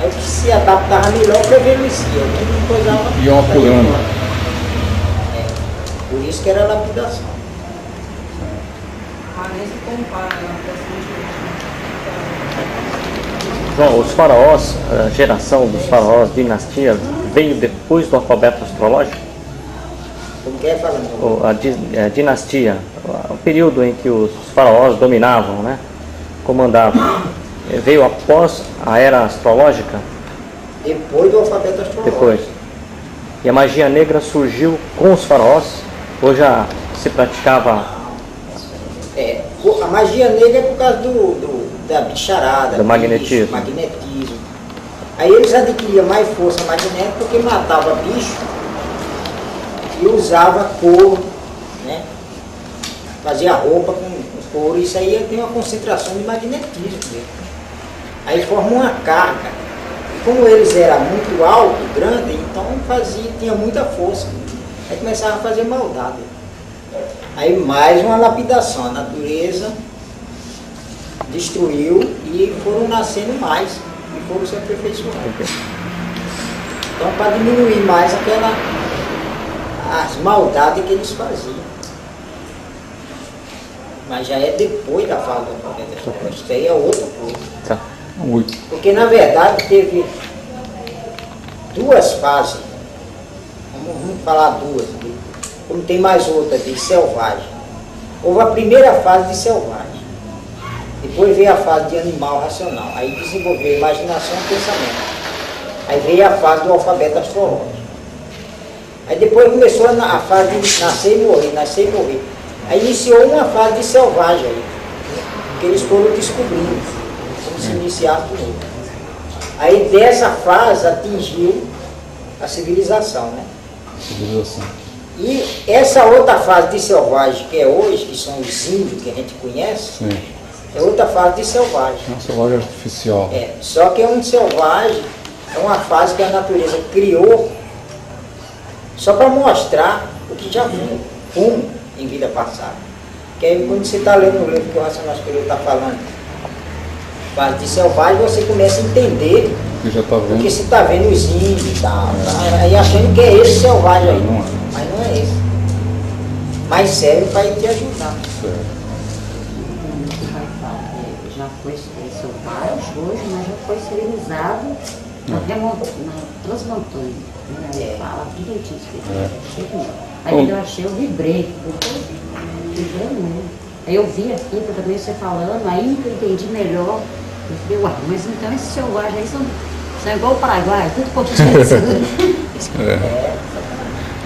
Aí o que se adaptava melhor prevalia, não coisava. Iam apurando. Por isso que era lapidação. Ah, nem se compara na João, os faraós, a geração dos faraós, dinastia, veio depois do alfabeto astrológico? Como que é falando? A dinastia, o período em que os faraós dominavam, né? Comandavam, veio após a era astrológica? Depois do alfabeto astrológico. Depois. E a magia negra surgiu com os faraós? Ou já se praticava? A magia negra é por causa da bicharada. Do magnetismo. Magnetismo. Aí eles adquiriam mais força magnética porque matava bicho e usava couro, né? Fazia roupa com couro. Isso aí tem uma concentração de magnetismo mesmo. Aí forma uma carga. E como eles eram muito altos, grandes, então tinha muita força. Aí começava a fazer maldade. Aí mais uma lapidação. A natureza destruiu e foram nascendo mais. E foram se aperfeiçoando. Então para diminuir mais as maldades que eles faziam. Mas já é depois da fala do alfabeto astrológico. Isso aí é outra coisa. Tá. Porque na verdade teve duas fases. Vamos falar duas. Como tem mais outra de selvagem. Houve a primeira fase de selvagem. Depois veio a fase de animal racional. Aí desenvolveu a imaginação e pensamento. Aí veio a fase do alfabeto astrológico. Aí depois começou a fase de nascer e morrer, nascer e morrer. Aí iniciou uma fase de selvagem aí. Que eles foram descobrindo. Como se iniciasse de novo. Aí dessa fase atingiu a civilização, né? Civilização. E essa outra fase de selvagem que é hoje, que são os índios que a gente conhece, Sim. é outra fase de selvagem. É uma selvagem artificial. Só que é um selvagem, é uma fase que a natureza criou só para mostrar o que já foi em vida passada. Que aí quando você está lendo o livro que o Racional Superior está falando, fase de selvagem, você começa a entender. Que já está vendo. Porque você está vendo os índios e tal, aí achando que é esse selvagem aí. Não é. Mas não é esse. Mas serve para te ajudar. Certo. Já foi selvagem hoje, mas já foi civilizado na Transmontânia. Ele fala direitinho isso. Aí eu achei, eu vibrei. Vibrei mesmo. Aí eu vi a fita também você falando, aí que eu entendi melhor. Eu falei, uai, mas então esses selvagens aí são igual o Paraguai, tudo português.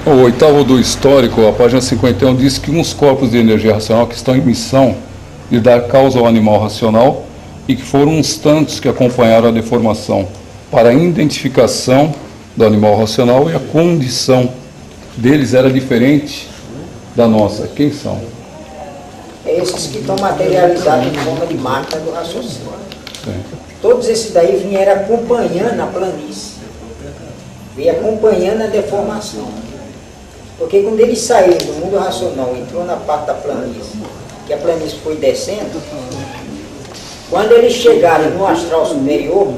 O oitavo do histórico, a página 51, diz que uns corpos de energia racional que estão em missão de dar causa ao animal racional e que foram uns tantos que acompanharam a deformação para a identificação do animal racional e a condição deles era diferente da nossa. Quem são? Esses que estão materializados em forma de máquina do raciocínio. Sim. Todos esses daí vieram acompanhando a planície. Vieram acompanhando a deformação. Porque quando eles saíram do mundo racional, entrou na parte da planície, que a planície foi descendo, quando eles chegaram no astral superior,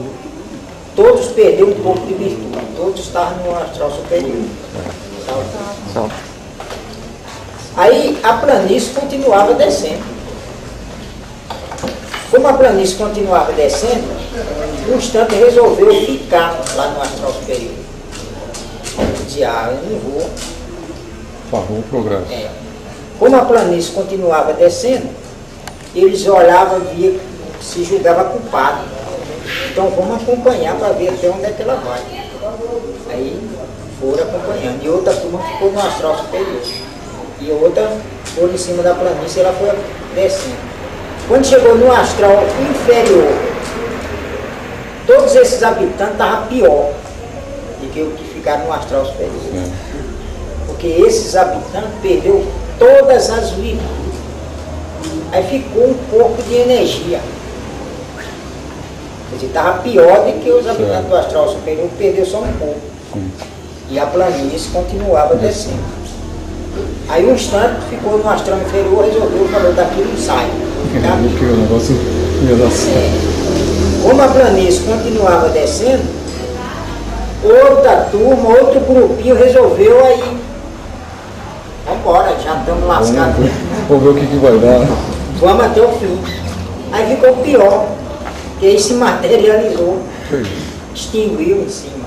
todos perderam um pouco de virtude. Todos estavam no astral superior. Só. Aí a planície continuava descendo. Como a planície continuava descendo, um instante resolveu ficar lá no astral superior. Dizia, eu não vou. Parou o progresso. Como a planície continuava descendo, eles olhavam, via, se julgava culpado. Então vamos acompanhar para ver até onde é que ela vai. Aí foram acompanhando. E outra turma ficou no astral superior. E outra foi em cima da planície e ela foi descendo. Quando chegou no astral inferior, todos esses habitantes estavam pior do que os que ficaram no astral superior. Porque esses habitantes perderam todas as virtudes. Aí ficou um pouco de energia. Quer dizer, estava pior do que os habitantes do astral superior, perdeu só um pouco. E a planície continuava descendo. Aí um instante ficou no astral inferior, resolveu, falou, daqui não sai. Porque o negócio ia dar certo. Como a planície continuava descendo, outra turma, outro grupinho resolveu aí. Vambora, já estamos lascados. Vamos ver o que vai dar. Vamos até o fim. Aí ficou pior, porque aí se materializou, extinguiu em cima.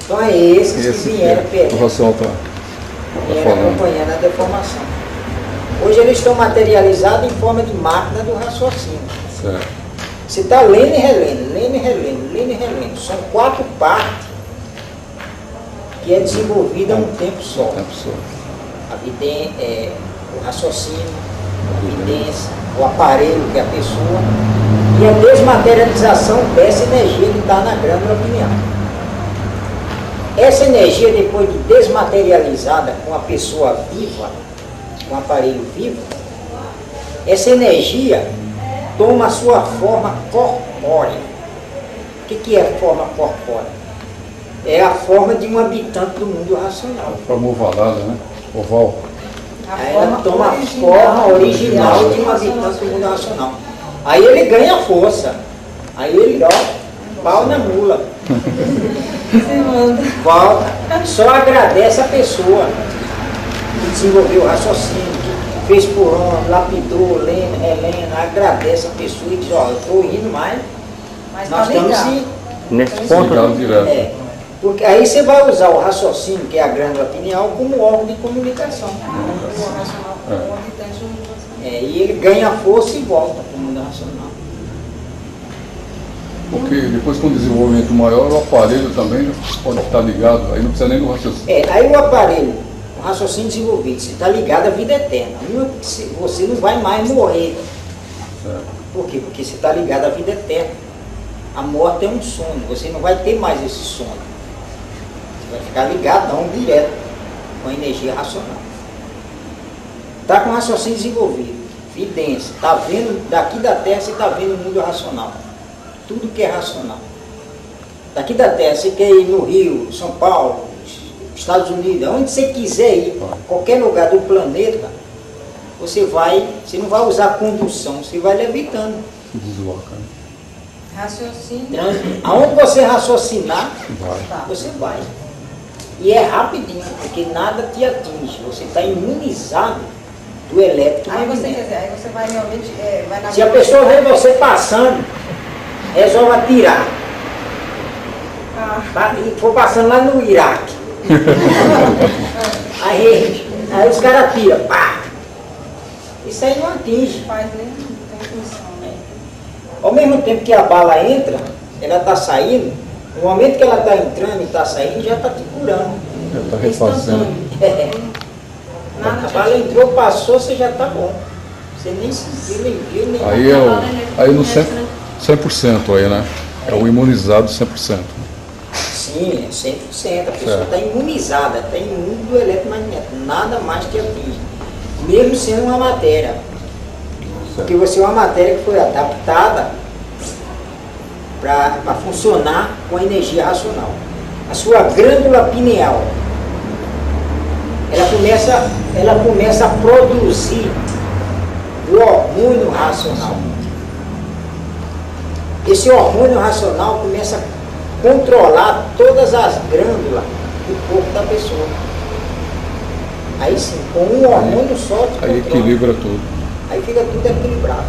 Então é esses que vieram O racional está falando. acompanhando a deformação. Hoje eles estão materializados em forma de máquina do raciocínio. Certo. Você está lendo e relendo, lendo e relendo, lendo e relendo. São 4 partes que é desenvolvida num tempo só. O raciocínio, a evidência, o aparelho que é a pessoa e a desmaterialização dessa energia que está na glândula pineal. Essa energia, depois de desmaterializada com a pessoa viva, com o aparelho vivo, essa energia toma a sua forma corpórea. O que é forma corpórea? É a forma de um habitante do mundo racional. A forma ovalada, né? Oval. Aí ela toma a forma original de um habitante do mundo racional. Aí ele ganha força. Aí ele, pau na mula. Volta. Só agradece a pessoa que desenvolveu o raciocínio, que fez por onde, lapidou, lendo, relendo, agradece a pessoa e diz, eu estou indo, mas nós estamos sim. Nesse ponto, direto. Porque aí você vai usar o raciocínio, que é a glândula pineal, como órgão de comunicação. E ele ganha força e volta para o mundo racional. Porque depois com o desenvolvimento maior, o aparelho também pode estar ligado, aí não precisa nem do raciocínio. Aí o aparelho, o raciocínio desenvolvido, você está ligado à vida eterna. Você não vai mais morrer. Certo. Por quê? Porque você está ligado à vida eterna. A morte é um sono, você não vai ter mais esse sono. Vai ficar ligadão direto com a energia racional. Está com o raciocínio desenvolvido, vidência, está vendo, daqui da Terra você está vendo o mundo racional. Tudo que é racional. Daqui da Terra, você quer ir no Rio, São Paulo, Estados Unidos, onde você quiser ir, qualquer lugar do planeta, você não vai usar condução, você vai levitando. Se desloca. Raciocínio. Então, aonde você raciocinar, você vai. E é rapidinho, porque nada te atinge. Você está imunizado do eletromagnético. Aí você vai realmente... vai na Se a pessoa vê você passando, resolve atirar. E for passando lá no Iraque. aí os caras atiram. Pá! Isso aí não atinge. Faz nem tem função. Ao mesmo tempo que a bala entra, ela está saindo. No momento que ela está entrando e está saindo, já está te curando. Já está refazendo. A bala entrou, passou, você já está bom. Você nem sentiu, nem viu, nem Aí no 100% aí, né? É o imunizado 100%. Sim, é 100%. A pessoa está imunizada, está imune do eletromagnético. Nada mais te atinge. Mesmo sendo uma matéria. Porque você é uma matéria que foi adaptada para funcionar com a energia racional. A sua glândula pineal, ela começa a produzir o hormônio racional. Esse hormônio racional começa a controlar todas as glândulas do corpo da pessoa. Aí sim, com um hormônio só te Aí equilibra tudo. Aí fica tudo equilibrado.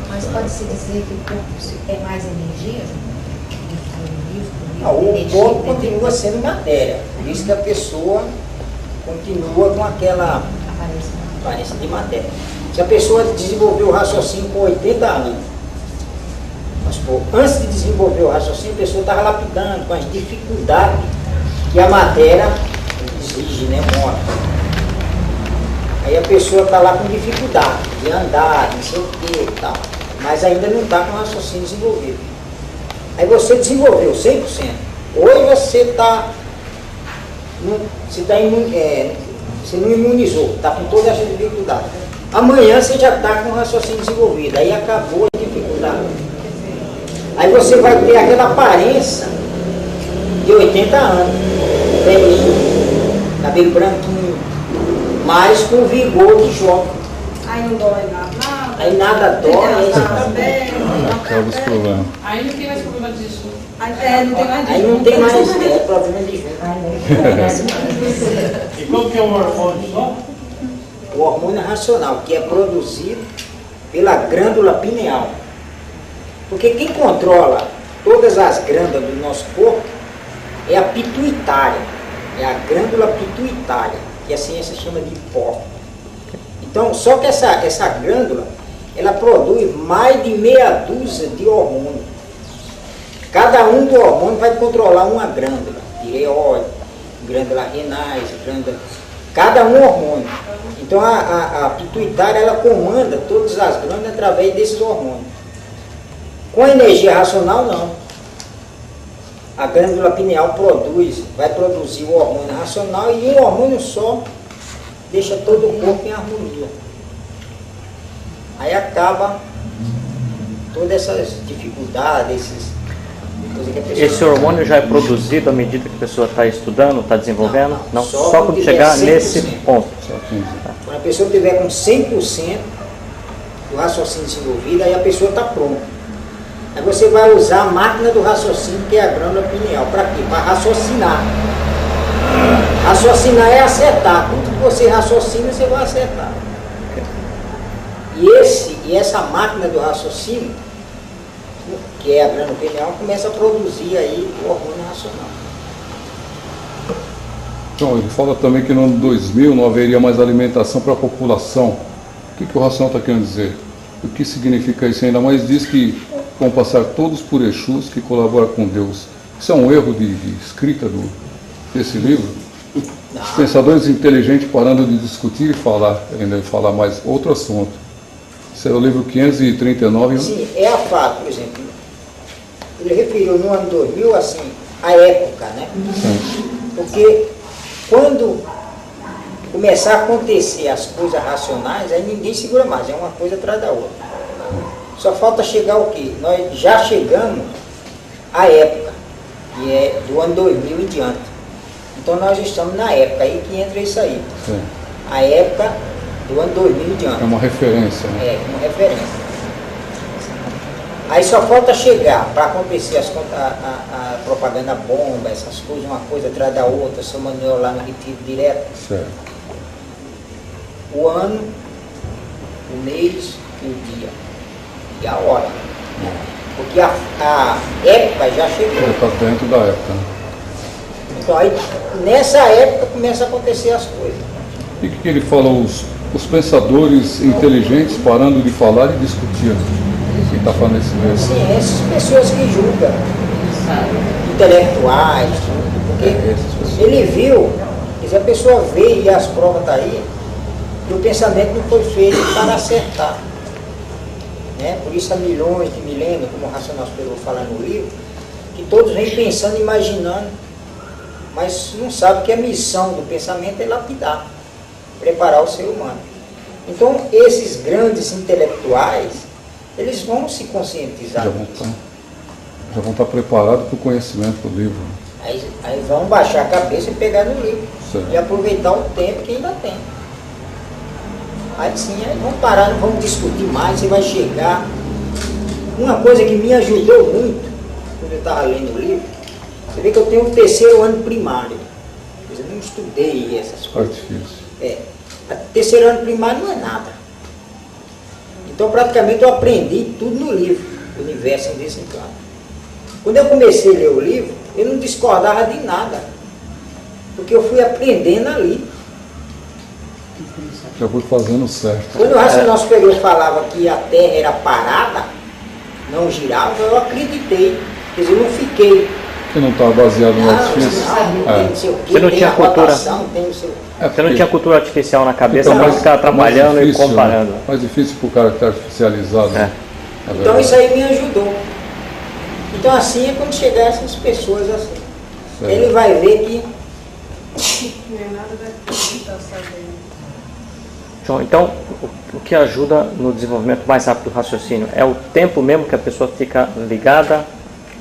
Mas pode-se dizer que o corpo é mais energia? O corpo continua sendo matéria. Por isso que a pessoa continua com aquela aparência de matéria. Se a pessoa desenvolveu o raciocínio com 80 anos, mas, antes de desenvolver o raciocínio, a pessoa estava lapidando com as dificuldades que a matéria exige, né? Mora. Aí a pessoa está lá com dificuldade de andar, não sei o que e tal, mas ainda não está com o raciocínio desenvolvido. Aí você desenvolveu 100%. Hoje você você não imunizou, está com toda essa dificuldade. Amanhã você já está com o raciocínio desenvolvido, aí acabou a dificuldade. Aí você vai ter aquela aparência de 80 anos, velhinho, cabelo branquinho, mas com vigor de jovem. Aí não dói nada. Aí nada dói, aí Acaba os problemas. Aí não tem mais problema disso. Não tem mais aí não tem mais problema de junto. E qual que é o hormônio só? O hormônio racional, que é produzido pela glândula pineal. Porque quem controla todas as glândulas do nosso corpo é a pituitária, é a glândula pituitária, que a ciência chama de hipófise. Então, só que essa glândula, ela produz mais de meia dúzia de hormônios. Cada um do hormônio vai controlar uma glândula, tireoide, glândula renais, glândula... Cada um hormônio. Então, a pituitária, ela comanda todas as glândulas através desses hormônios. Com a energia racional, não. A glândula pineal vai produzir o hormônio racional e um hormônio só deixa todo o corpo em harmonia. Aí acaba todas essas dificuldades, Esse hormônio já é produzido à medida que a pessoa está estudando, está desenvolvendo? Não, só quando chegar nesse ponto. Quando a pessoa estiver com 100% do raciocínio desenvolvido, aí a pessoa está pronta. Aí você vai usar a máquina do raciocínio, que é a glândula pineal. Para quê? Para raciocinar. Raciocinar é acertar. Tudo que você raciocina, você vai acertar. E essa máquina do raciocínio, que é a glândula pineal, começa a produzir aí o hormônio racional. Então, ele fala também que no ano 2000 não haveria mais alimentação para a população. O que o racional está querendo dizer? O que significa isso? Ainda mais diz que vão passar todos por Exus que colaboram com Deus. Isso é um erro de escrita desse livro? Os pensadores inteligentes parando de discutir e falar, ainda falar mais outro assunto. Esse é o livro 539. Sim, é a fato, por exemplo. Ele referiu no ano 2000, assim, a época, né? Porque quando começar a acontecer as coisas racionais, aí ninguém segura mais, é uma coisa atrás da outra. Só falta chegar o quê? Nós já chegamos à época, que é do ano 2000 em diante. Então nós estamos na época aí que entra isso aí. Sim. A época do ano 2000 em diante. É uma referência, né? É, uma referência. Aí só falta chegar para acontecer a propaganda bomba, essas coisas, uma coisa atrás da outra, São Manuel lá no retiro direto. Certo. O ano, o mês e o dia. E a hora. Porque a época já chegou. Já está dentro da época, né? Então aí, nessa época, começa a acontecer as coisas. E o que ele fala, os pensadores inteligentes parando de falar e discutir? Quem está falando esse livro? Sim, essas pessoas que julgam, intelectuais, porque ele viu, quer dizer, a pessoa vê e as provas estão aí, e o pensamento não foi feito para acertar. Né? Por isso há milhões de milênios, como o Racional Superior fala no livro, que todos vêm pensando, imaginando, mas não sabem que a missão do pensamento é lapidar, preparar o ser humano. Então, esses grandes intelectuais, eles vão se conscientizar. Já vão estar preparados para o conhecimento do livro. Aí vão baixar a cabeça e pegar no livro. Certo. E aproveitar o tempo que ainda tem. Aí sim, aí vão parar, não vão discutir mais, você vai chegar. Uma coisa que me ajudou muito, quando eu estava lendo o livro, você vê que eu tenho o 3º ano primário. Eu não estudei essas coisas. Difícil. Terceiro ano primário não é nada. Então praticamente eu aprendi tudo no livro, Universo em Desencanto. Quando eu comecei a ler o livro, eu não discordava de nada, porque eu fui aprendendo ali. Já fui fazendo certo. Quando o Racional Superior falava que a Terra era parada, não girava, eu acreditei. Quer dizer, eu não fiquei. Você não estava baseado no artifício? Você não tinha cultura. Você não tinha cultura artificial na cabeça para ficar atrapalhando e comparando. Né? Mais difícil para o cara que está artificializado. Né? Então isso aí me ajudou. Então assim é quando chegar essas pessoas assim. Certo. Ele vai ver que. Não é nada daquilo que está sabendo. João, então o que ajuda no desenvolvimento mais rápido do raciocínio é o tempo mesmo que a pessoa fica ligada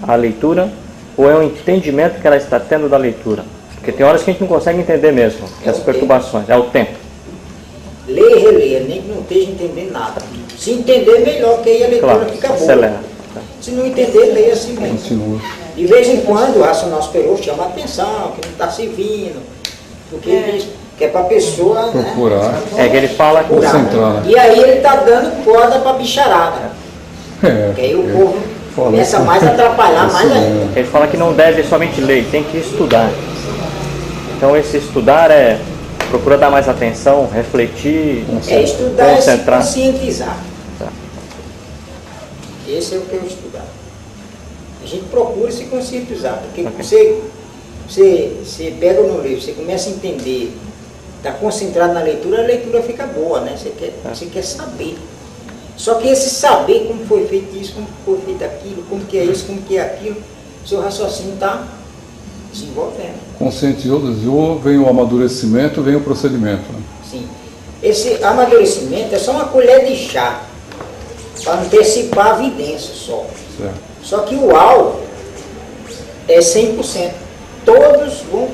à leitura, ou é o entendimento que ela está tendo da leitura? Porque tem horas que a gente não consegue entender mesmo, as perturbações, é o tempo. leia e releia, nem que não esteja entendendo nada. Se entender, melhor, porque aí a leitura Claro, fica boa. acelera. Se não entender, leia assim mesmo. Continua. De vez em quando o racional superior chama a atenção, que não está servindo, porque ele diz que é para a pessoa, né? Procurar. É que ele fala que Concentrar, né? E aí ele está dando corda para bicharada. Porque aí o povo começa mais a atrapalhar mais ainda. ele fala que não deve somente ler, tem que estudar. Então esse estudar é procura dar mais atenção, refletir, É estudar, é se concentrar. conscientizar. Tá. Esse é o que eu estudar. A gente procura se conscientizar, porque Ok. você pega no livro, você começa a entender, está concentrado na leitura, a leitura fica boa, né? Você quer saber. Só que esse saber como foi feito isso, como foi feito aquilo, como que é isso, como que é aquilo, seu raciocínio está desenvolvendo. Conscientizou, desviou, vem o amadurecimento, vem o procedimento. Né? Sim. Esse amadurecimento é só uma colher de chá para antecipar a evidência só. Certo. Só que o alvo é 100%. Todos vão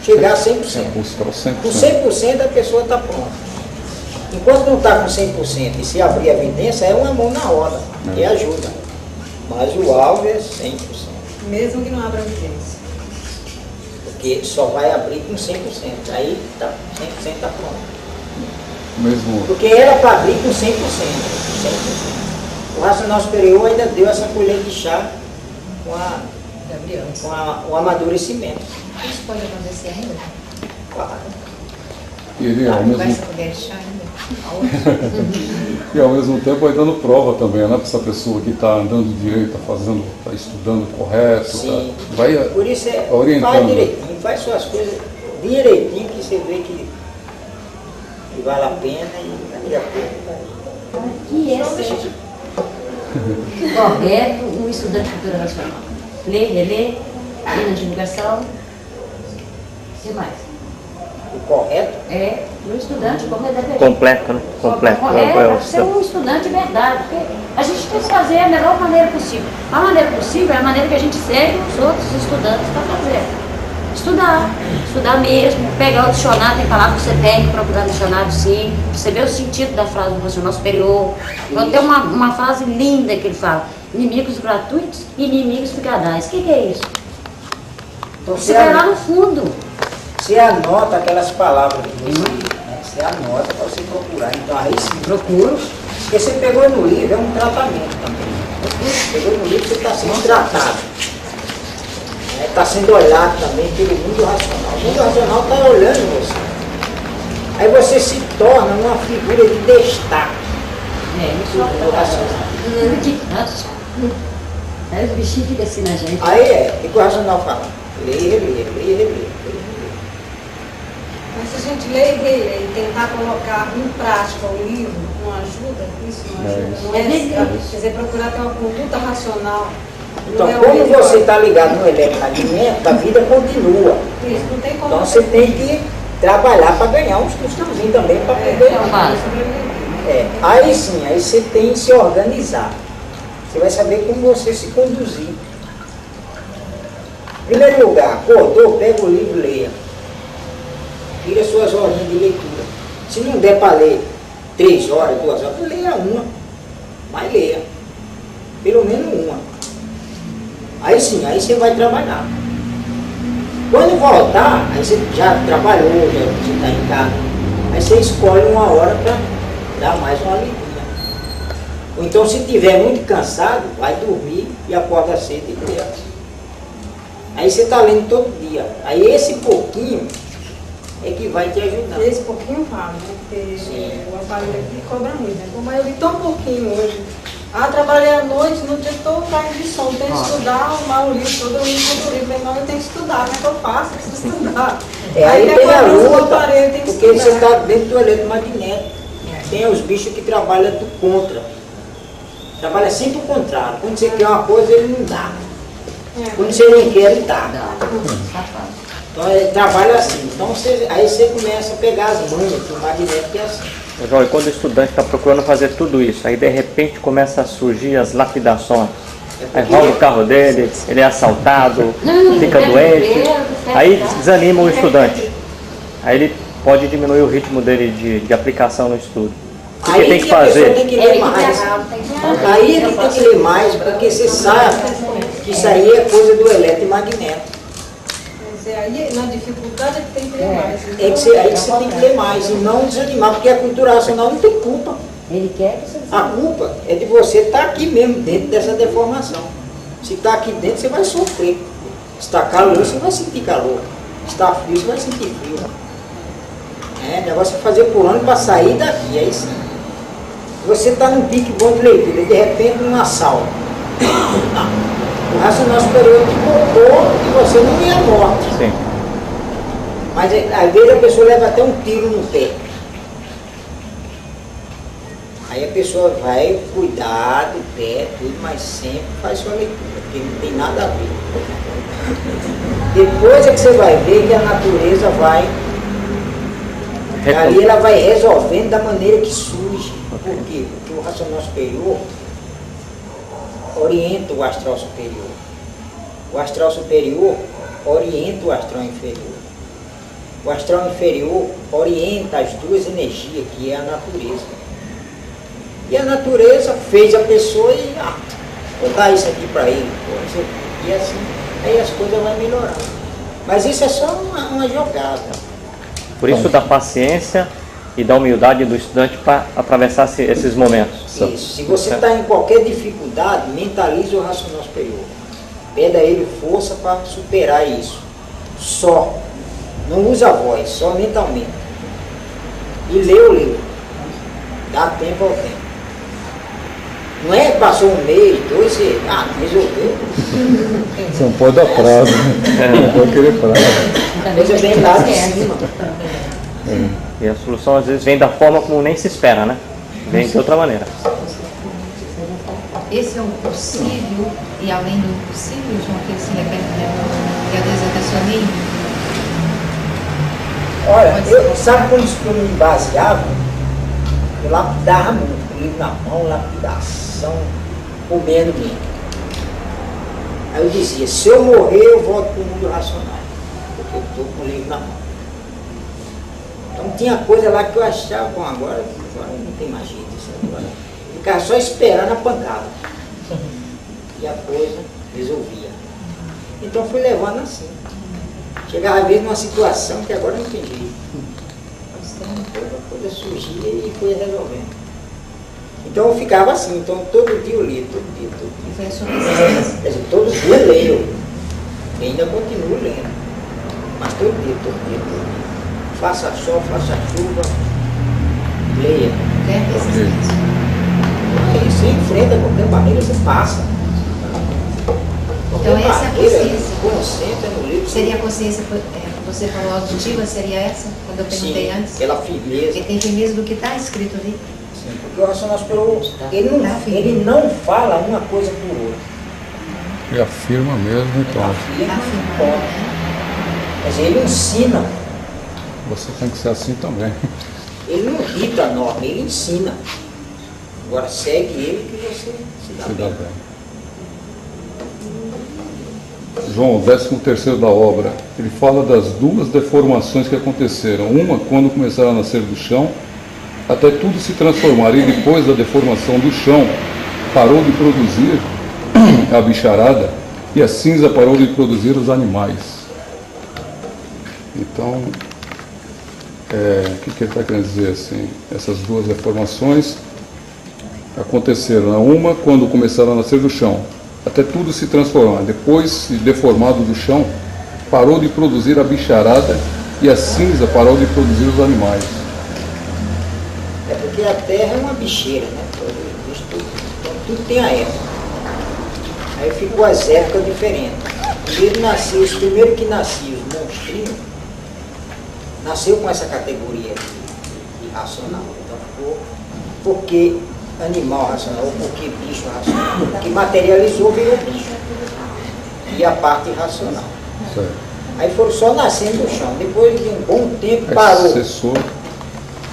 chegar a 100%. Buscar o 100%. Com 100% a pessoa está pronta. Enquanto não está com 100% e se abrir a evidência, é uma mão na roda e ajuda. Mas o alvo é 100%. Mesmo que não abra evidência. Porque só vai abrir com 100%. Aí tá, 100% está pronto. Mesmo. Porque era para abrir com 100%. O racional superior ainda deu essa colher de chá Gabriel, com o amadurecimento. isso pode acontecer ainda? Claro. E ele, ao Vai mesmo, se poder achar ainda? e ao mesmo tempo vai dando prova também, né? Para essa pessoa que está andando direito, está estudando correto, Sim. vai Por isso orientando. faz direitinho, faz suas coisas direitinho que você vê que vale a pena e vale a pena. Que é ser correto um estudante de cultura nacional. Ler, reler, ir na divulgação. O que mais? O correto É um estudante como ele deve Completo, né? Completo. É, ser um estudante de verdade, porque a gente tem que fazer a melhor maneira possível. A maneira possível é a maneira que a gente segue os outros estudantes para fazer. Estudar mesmo, pegar o dicionário, tem palavras que você tem que procurar no dicionário sim, perceber o sentido da frase do racional superior. Então tem uma frase linda que ele fala, inimigos gratuitos e inimigos ficadais. O que é isso? Então, Você vai lá no fundo. você anota aquelas palavras que você, né, você anota para você procurar. Então aí sim, Procuro. porque você pegou no livro, é um tratamento também. Pegou no livro, você está sendo tratado. Está sendo olhado também pelo mundo racional. O mundo racional está olhando você. Aí você se torna uma figura de destaque Isso do mundo racional. Aí os bichinhos ficam assim na gente. Aí o que o racional fala? Leia, leia, leia, leia. Mas se a gente ler e reler e tentar colocar em prática o livro, não ajuda? Isso não ajuda? Não é, quer dizer, procurar ter uma conduta racional. Então, Não é o como melhor. você está ligado no eletroalimento, a vida continua. Isso, não tem como. Então, você tem que trabalhar para ganhar uns tostãozinhos também para poder. Aí sim, aí você tem que se organizar. Você vai saber como você se conduzir. Em primeiro lugar, acordou, pega o livro e leia. Tira suas horinhas de leitura. Se não der para ler 3 horas, 2 horas, leia uma. Mas leia. Pelo menos uma. Aí sim, aí você vai trabalhar. Quando voltar, aí você já trabalhou, já você está em casa. Aí você escolhe uma hora para dar mais uma leitura. Ou então, se estiver muito cansado, vai dormir e acorda cedo e lê. Aí você está lendo todo dia. Aí esse pouquinho é que vai te ajudar. Esse pouquinho vale, né? Porque o aparelho aqui cobra muito, né? Como eu li tão pouquinho hoje. Trabalhei à noite, no dia todo caindo de sono. Tenho que estudar, o livro todo, eu li todo o livro. Falei, não, eu tenho que estudar, como é que eu faço? Eu preciso estudar. Aí tem a luta, aparelho, tem que porque você estudar. está dentro do eletromagnético. Tem os bichos que trabalham do contra. Trabalha sempre o contrário. Quando você quer uma coisa, ele não dá. Quando você não quer, ele dá. Então ele trabalha assim. Então aí você começa a pegar as manhas, que o magnético é assim. João, e quando o estudante está procurando fazer tudo isso, aí de repente começa a surgir as lapidações. Aí rouba o carro dele, ele é assaltado, fica doente, aí desanima o estudante. Aí ele pode diminuir o ritmo dele de aplicação no estudo. O que Aí tem que a pessoa fazer? tem que ler mais. Aí ele tem que ler mais, porque você sabe que isso aí é coisa do eletromagneto. Mas aí, na dificuldade, é que tem que ler mais. Aí que você tem que ler mais e não desanimar, porque a cultura racional não tem culpa. Ele quer que você A culpa é de você estar aqui mesmo, dentro dessa deformação. Se está aqui dentro, você vai sofrer. Se está calor, você vai sentir calor. Se está frio, você vai sentir frio. O negócio é fazer por ano para sair daqui, aí sim. Você está num pique bom de leitura, de repente numa sala. O racional superior te botou e você não ia morte. Sim. Mas às vezes a pessoa leva até um tiro no pé. Aí a pessoa vai cuidar do pé, tudo, mas sempre faz sua leitura, porque não tem nada a ver. Depois é que você vai ver que a natureza vai, ali ela vai resolvendo da maneira que surge. Por quê? Porque o racional superior orienta o astral superior. O astral superior orienta o astral inferior. O astral inferior orienta as duas energias, que é a natureza. E a natureza fez a pessoa e vou dar isso aqui para ele. E assim, aí as coisas vão melhorar. Mas isso é só uma jogada. Por isso da paciência e da humildade do estudante para atravessar esses momentos. Isso. Se você está em qualquer dificuldade, mentalize o racional superior. Pede a ele força para superar isso. Só. Não usa a voz, só mentalmente. E lê o livro. Dá tempo ao tempo. Não é que passou um mês, dois, você resolveu. Você não pode dar prazo, não pode querer prazo. Coisa bem lá de cima. E a solução às vezes vem da forma como nem se espera, né? Vem de outra maneira. Esse é o possível e além do impossível, João, que ele se repete, que às vezes a pessoa nem... Olha, sabe quando isso que eu me baseava? Eu lapidava muito, com o livro na mão, lapidação, comendo mesmo. Aí eu dizia, se eu morrer, eu volto para o mundo racional, porque eu estou com o livro na mão. Então tinha coisa lá que eu achava, bom, agora não tem mais jeito, isso agora. Ficava só esperando a pancada. E a coisa resolvia. Então fui levando assim. Chegava às vezes numa situação que agora não tem jeito. A coisa surgia e foi resolvendo. Então eu ficava assim, então todo dia eu lia, todo dia. Foi a sua resistência. Quer dizer, todo dia eu leio. E ainda continuo lendo. Mas todo dia. Faça sol, faça chuva, leia. É resistência. Aí você enfrenta qualquer barreira, você passa. Então essa é a consciência. Concentra no livro. Seria a consciência, você falou auditiva, seria essa? Quando eu perguntei antes? Pela firmeza. Ele tem firmeza do que está escrito ali? Sim, porque o racional superior, ele não fala uma coisa por outra. Ele afirma mesmo, então. Afirma. Mas ele ensina. Você tem que ser assim também. Ele não dita a norma, ele ensina. Agora segue ele que você se dá bem. João, o 13º da obra, ele fala das duas deformações que aconteceram. Uma quando começaram a nascer do chão, até tudo se transformar. E depois da deformação do chão, parou de produzir a bicharada e a cinza parou de produzir os animais. Então, o que ele está querendo dizer assim? Essas duas deformações aconteceram. Uma quando começaram a nascer do chão, até tudo se transformar. Depois, deformado do chão, parou de produzir a bicharada e a cinza parou de produzir os animais. É porque a terra é uma bicheira, né? Então tudo tem a época. Aí ficou as épocas diferentes. Ele nasceu, os primeiros que nasciam, os monstrinhos, nasceu com essa categoria de racional. Então ficou porque animal racional, ou porque bicho racional. Que materializou veio o bicho. E a parte racional. Certo. Aí foram só nascendo do chão. Depois de um bom tempo parou.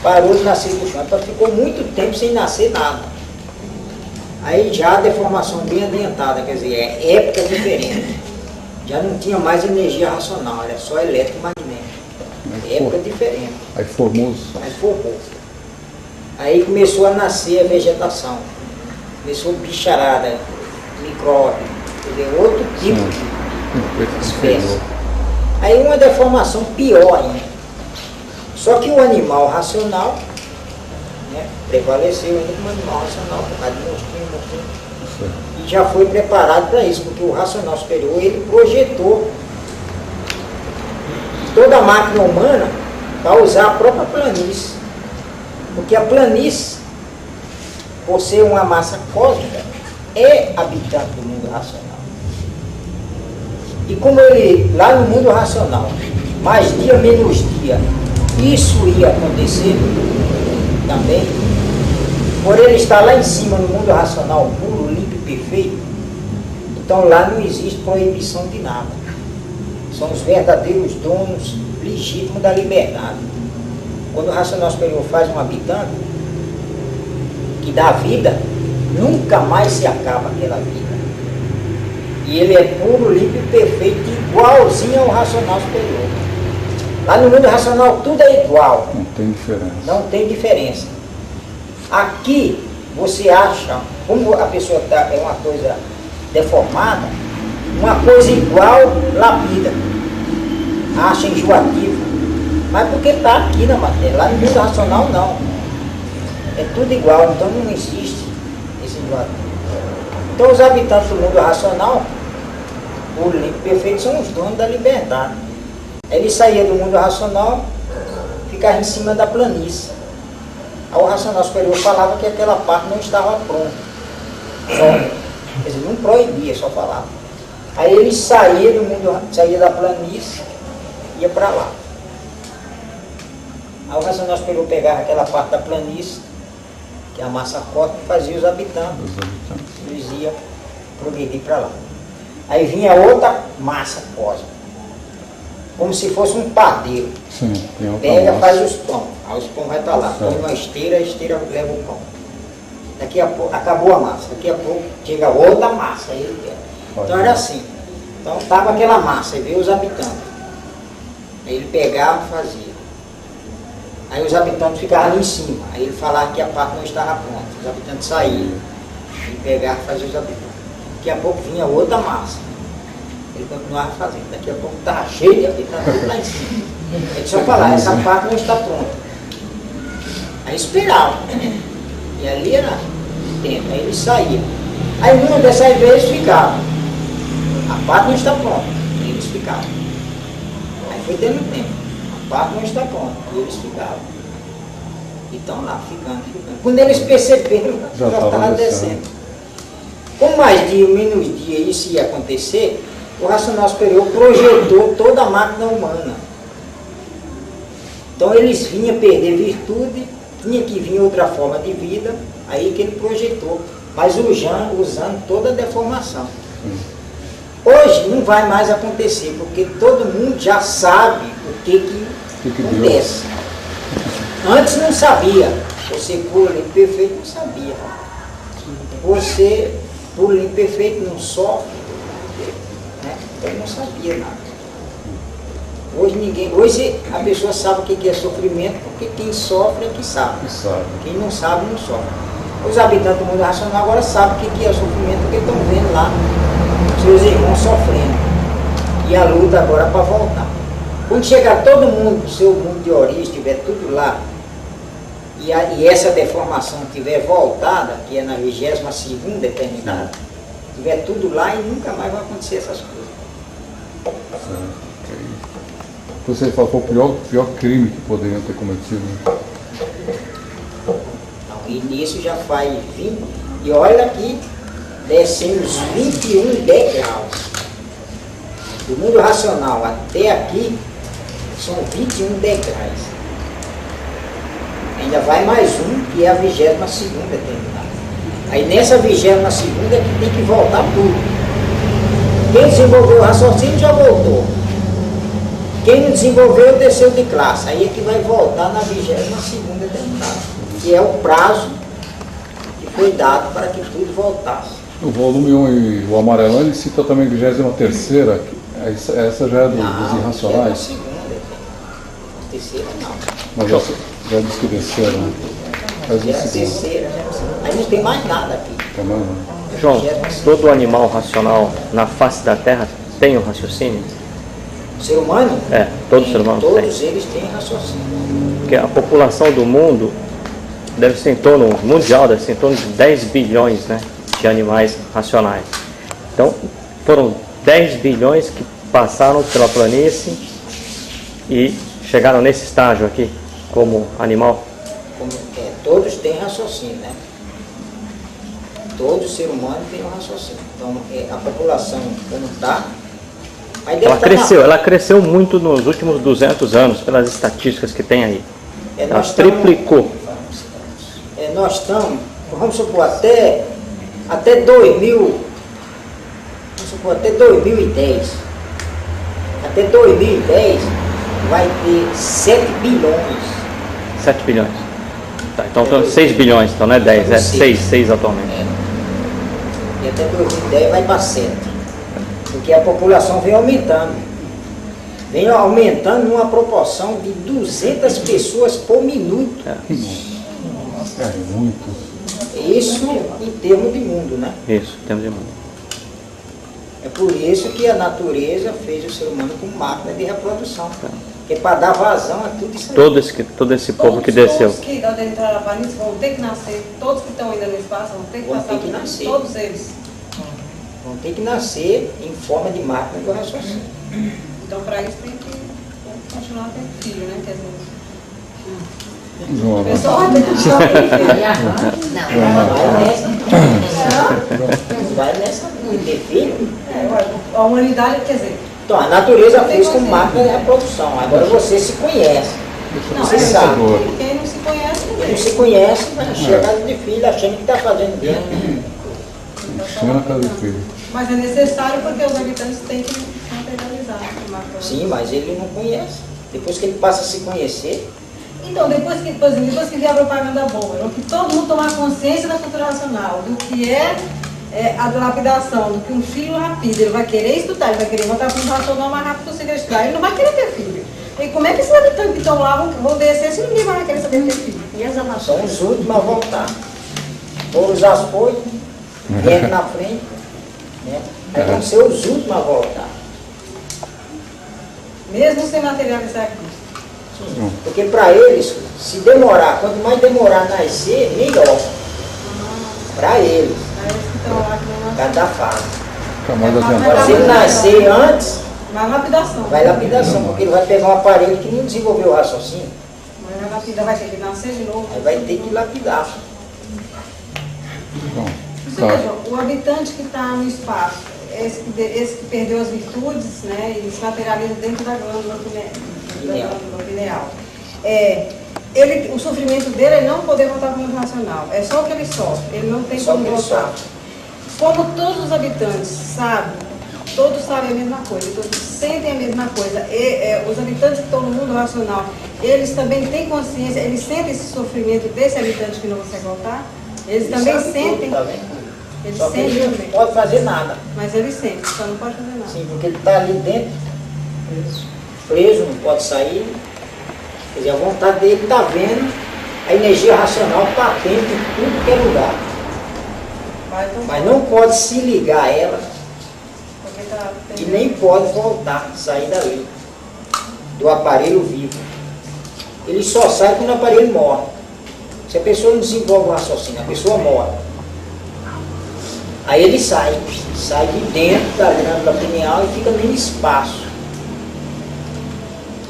Parou de nascer do chão. Então ficou muito tempo sem nascer nada. Aí já a deformação bem adiantada, quer dizer, é época diferente. Já não tinha mais energia racional, era só eletromagnética. época diferente. Aí formou. Aí formou. Aí começou a nascer a vegetação. Começou bicharada, micróbio, entendeu? Outro tipo de espécie. Aí uma deformação pior ainda. Só que o animal racional, né, prevaleceu ainda como animal racional, por causa de monstrinho. E já foi preparado para isso, porque o racional superior, ele projetou toda a máquina humana para usar a própria planície. Porque a planície, por ser uma massa cósmica, é habitante do mundo racional. E como ele, lá no mundo racional, mais dia menos dia, isso ia acontecer também, por ele estar lá em cima no mundo racional, puro, limpo e perfeito, então lá não existe proibição de nada. São os verdadeiros donos legítimos da liberdade. Quando o racional superior faz um habitante que dá vida, nunca mais se acaba aquela vida. E ele é puro, limpo e perfeito, igualzinho ao racional superior. Lá no mundo racional tudo é igual. Não tem diferença. Não tem diferença. Aqui você acha, como a pessoa é uma coisa deformada, uma coisa igual lapida. Acha enjoativo. Mas porque está aqui na matéria. Lá no mundo racional não. É tudo igual, então não existe esse enjoativo. Então os habitantes do mundo racional, o limpo perfeito, são os donos da liberdade. Ele saía do mundo racional, ficava em cima da planície. Aí o racional superior falava que aquela parte não estava pronta. Quer dizer, não proibia, só falava. Aí ele saía do mundo, saía da planície, ia para lá. Aí o racional superior pegava aquela parte da planície, que é a massa cósmica, e fazia os habitantes. Eles iam progredir para lá. Aí vinha outra massa cósmica, como se fosse um padeiro. Sim, pega, faz os pão. Aí os pão vai estar lá. Põe uma esteira, a esteira leva o pão. Daqui a pouco, acabou a massa. Daqui a pouco chega outra massa. Aí ele quer. Então era assim. Então estava aquela massa, aí veio os habitantes. Aí ele pegava e fazia. Aí os habitantes ficavam ali em cima. Aí ele falava que a parte não estava pronta. Os habitantes saíam. Ele pegava e fazia os habitantes. Daqui a pouco vinha outra massa. Ele continuava fazendo. Daqui a pouco estava cheio de habitantes lá em cima. Ele só falava, essa parte não está pronta. Aí esperava. E ali era tempo. Aí ele saía. Aí uma dessas vezes ficava. A parte não está pronta. E eles ficavam. Aí foi tendo tempo. A parte não está pronta. E eles ficavam. E estão lá, ficando. Quando eles perceberam, já estava descendo. Com mais dia, menos dia, isso ia acontecer, o racional superior projetou toda a máquina humana. Então eles vinham perder virtude, tinha que vir outra forma de vida, aí que ele projetou, mas usando toda a deformação. Hoje não vai mais acontecer, porque todo mundo já sabe o que acontece. Antes não sabia, você puro, limpo, perfeito não sabia. Você puro, limpo, perfeito não sofre, né? Então não sabia nada. Hoje a pessoa sabe o que é sofrimento, porque quem sofre é que sabe. Quem não sabe, não sofre. Os habitantes do mundo racional agora sabem o que é sofrimento, porque estão vendo lá seus irmãos sofrendo. E a luta agora para voltar. Quando chegar todo mundo do seu mundo de origem, estiver tudo lá, e essa deformação estiver voltada, que é na 22ª eternidade, estiver tudo lá e nunca mais vai acontecer essas coisas. Você falou que foi o pior crime que poderiam ter cometido. Não, e nisso já faz 20, e olha aqui, descemos 21 degraus. Do mundo racional até aqui, são 21 degraus. Ainda vai mais um, que é a 22ª eternidade. Aí nessa 22ª é que tem que voltar tudo. Quem desenvolveu o raciocínio já voltou. Quem não desenvolveu, desceu de classe. Aí é que vai voltar na 22ª eternidade, que é o prazo que foi dado para que tudo voltasse. O volume 1 e o amarelão, ele cita também 23ª, essa já é dos irracionais. É a 2ª. terceira não. Mas já disse que desceram, né? Faz Já é a o segundo. terceira, aí não tem mais nada aqui. Também não. João, todo animal racional na face da Terra tem um raciocínio? O ser humano? É, todo ser humano tem. Todos eles têm raciocínio. Porque a população do mundo deve ser em torno, mundial, deve ser em torno de 10 bilhões, né, de animais racionais. Então, foram 10 bilhões que passaram pela planície e chegaram nesse estágio aqui, como animal. Todos têm raciocínio, né? Todo ser humano tem um raciocínio. Então, a população, como está, ela cresceu muito nos últimos 200 anos, pelas estatísticas que tem aí. Ela triplicou. Nós estamos, vamos supor, até 2000, vamos supor, até 2010. Até 2010 vai ter 7 bilhões. 7 bilhões. Tá, então são 6 bilhões, então não é 10, é 6 atualmente. E até 2010 vai para 7. Porque a população vem aumentando. Vem aumentando numa proporção de 200 pessoas por minuto. É muito. Isso em termos de mundo, né? Isso, em termos de mundo. É por isso que a natureza fez o ser humano como máquina de reprodução. Porque para dar vazão a tudo isso aí. Todo esse povo que desceu. Todos que entraram na planície vão ter que nascer, todos que estão ainda no espaço vão ter que Vão passar ter que por nascer. todos eles. Vão ter que nascer em forma de máquina do raciocínio. Então, para isso, tem que continuar tendo filho, né? Quer dizer, João, o pessoal vai ter que continuar tendo filho. Vai nessa de ter filho. A humanidade, quer dizer, Então, a natureza fez como máquina de reprodução. Agora você se conhece. não, Você sabe. quem não se conhece, Quem não se conhece, vai chegar de filho achando que está fazendo bem. Chama a casa de filho. mas é necessário porque os habitantes têm que se materializar. Sim, mas ele não conhece. Depois que ele passa a se conhecer, Então, depois que vier a propaganda boa, que todo mundo tomar consciência da cultura racional, do que é a lapidação, do que um filho lapida, ele vai querer estudar, ele vai querer voltar para o racional o mais rápido possível estudar, ele não vai querer ter filho. E como é que esses habitantes que estão lá vão descer se ninguém vai querer saber ter filho? E as são amações? os últimos a voltar. Foram os açoites, vieram na frente, né? Aí vão ser os últimos a voltar. Mesmo sem materializar aqui. Porque para eles, se demorar, quanto mais demorar a nascer, melhor. Para eles, Aí eles que estão lá que não nascem. cada fase. Camada de Agora, andar. se ele nascer antes, Mas lapidação. vai lapidação, porque ele vai pegar um aparelho que não desenvolveu o raciocínio. Mas a lapida vai ter que nascer de novo. Aí vai ter que lapidar. Bom, Você tá. veja, o habitante que está no espaço, esse que perdeu as virtudes, né, e se materializa dentro da glândula pineal. O sofrimento dele é não poder voltar para o mundo racional. É só o que ele sofre, ele não tem Só como que ele voltar. sofre. Como todos os habitantes sabem, todos sabem a mesma coisa, todos sentem a mesma coisa. Os habitantes que estão no mundo racional, eles também têm consciência, eles sentem esse sofrimento desse habitante que não consegue voltar. Eles também sabe sentem. tudo, tá vendo? Eles Só que sentem ele não também. pode fazer nada. Mas ele sente, só não pode fazer nada. Sim, porque ele está ali dentro, preso, não pode sair. Quer dizer, a vontade dele está vendo a energia racional batendo em tudo que é lugar. Mas não pode se ligar a ela Porque tá e nem pode voltar, sair dali, do aparelho vivo. Ele só sai quando o aparelho morre. Se a pessoa não desenvolve o raciocínio, a pessoa morre. Aí ele sai de dentro da glândula pineal e fica no espaço,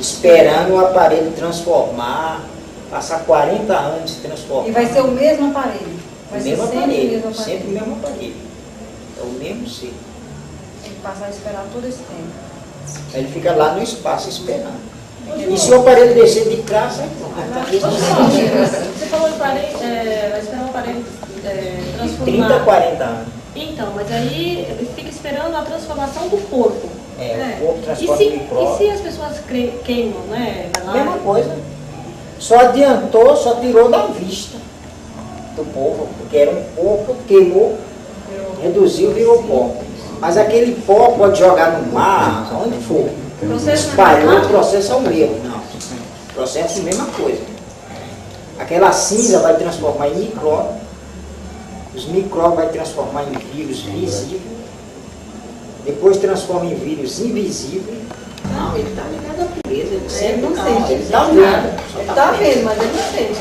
esperando o aparelho transformar, passar 40 anos se transformar. E vai ser o mesmo aparelho. Vai O ser mesmo sempre o aparelho, mesmo aparelho. sempre o mesmo aparelho. É o mesmo ser. Tem que passar a esperar todo esse tempo. Aí ele fica lá no espaço esperando. E se o aparelho descer de cá, sai Você falou de aparelho, vai esperar o aparelho transformar. 30, 40 anos. Então, mas aí fica esperando a transformação do corpo. O corpo E transporta se micróbio. as pessoas queimam, né? Vai lá, Mesma coisa. Só adiantou, só tirou da vista do povo, porque era um corpo, queimou, reduziu, virou pó. Mas aquele pó pode jogar no mar, onde for. O processo Espalhou, não é o processo é o mesmo. Não. Processo mesma coisa. Aquela cinza vai transformar em micróbio, os micróbios vai transformar em vírus visível, depois transforma em vírus invisível. Não, ele está ligado à pureza, ele sempre não não, sente, ele está vendo. Ele está vendo, mas ele não sente.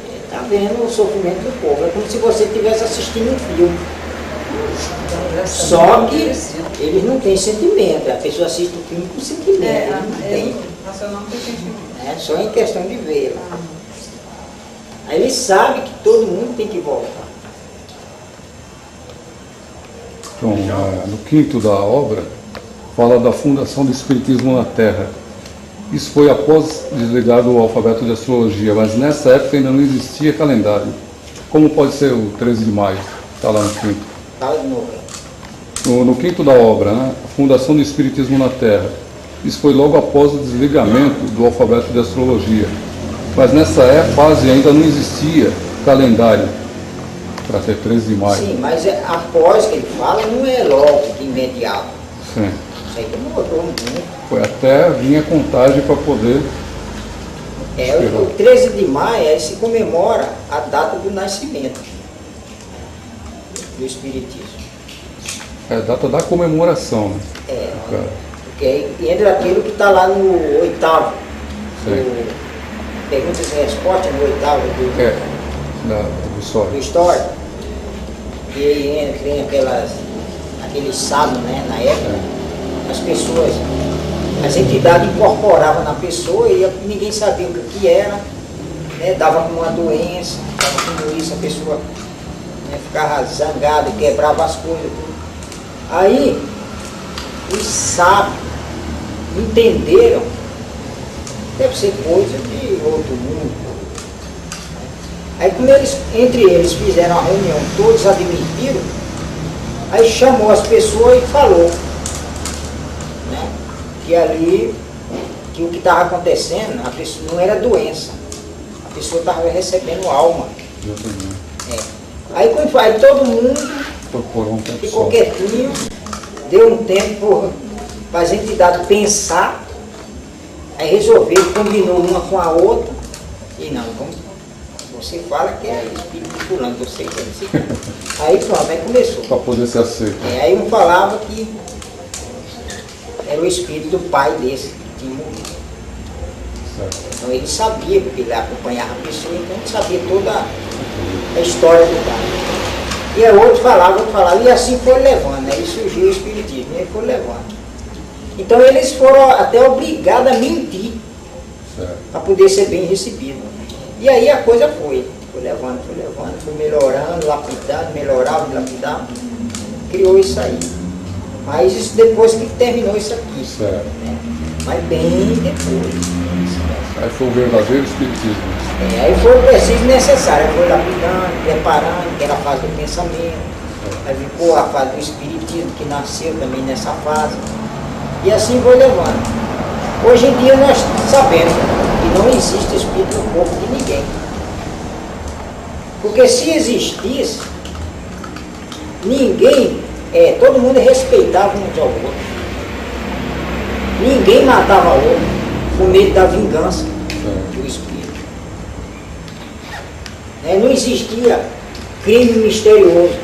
Ele está vendo o sofrimento do povo. É como se você estivesse assistindo um filme. Só que eles não têm sentimento. A pessoa assiste o filme com sentimento. Ele não tem. Racional não tem sentimento. É só em questão de ver. Aí ele sabe que todo mundo tem que voltar. Então, no quinto da obra, fala da fundação do Espiritismo na Terra. Isso foi após desligar do alfabeto de astrologia, mas nessa época ainda não existia calendário. Como pode ser o 13 de maio? Está lá no quinto. Fala de novo. No quinto da obra, né? A fundação do Espiritismo na Terra. Isso foi logo após o desligamento do alfabeto de astrologia. Mas nessa fase ainda não existia calendário para ter 13 de maio. Sim, mas após que ele fala, não é logo de imediato. Sim. Isso aí demorou muito. Foi até vir a contagem para poder... O 13 de maio aí se comemora a data do nascimento do Espiritismo. É a data da comemoração, né? Porque entra aquilo que está lá no oitavo. Perguntas e respostas no oitavo do histórico. E aí entra aqueles sábios, né, na época, as pessoas, as entidades incorporavam na pessoa e ninguém sabia o que era, né, dava com uma doença, dava com isso, a pessoa, né, ficava zangada, quebrava as coisas. Aí, os sábios entenderam, deve ser coisa de outro mundo. Aí quando entre eles fizeram a reunião, todos admitiram, aí chamou as pessoas e falou, né, que ali, que o que estava acontecendo, a pessoa não era doença, a pessoa estava recebendo alma. Aí quando foi, todo mundo ficou quietinho, deu um tempo para as entidades pensar, aí resolveram, combinou uma com a outra, e não, você fala que é espírito fulano, você quer dizer. Aí pronto, aí começou. Para poder ser aceito. Aí um falava que era o espírito do pai desse que tinha morrido. Então ele sabia, porque ele acompanhava a pessoa, então ele sabia toda a história do pai. E aí outro falava, e assim foi levando, aí surgiu o espiritismo, e aí foi levando. Então eles foram até obrigados a mentir para poder ser bem recebido. E aí a coisa foi levando, foi melhorando, lapidando, criou isso aí. Mas isso depois que terminou isso aqui. Né? Mas bem depois. Aí foi o verdadeiro espiritismo. Aí foi o preciso e necessário, foi lapidando, preparando, que era a fase do pensamento. Aí ficou a fase do espiritismo, que nasceu também nessa fase. E assim foi levando. Hoje em dia nós sabemos que não existe espírito no corpo de ninguém. Porque se existisse, ninguém, todo mundo respeitava uns ao outro. Ninguém matava o outro com medo da vingança do espírito. Não existia crime misterioso.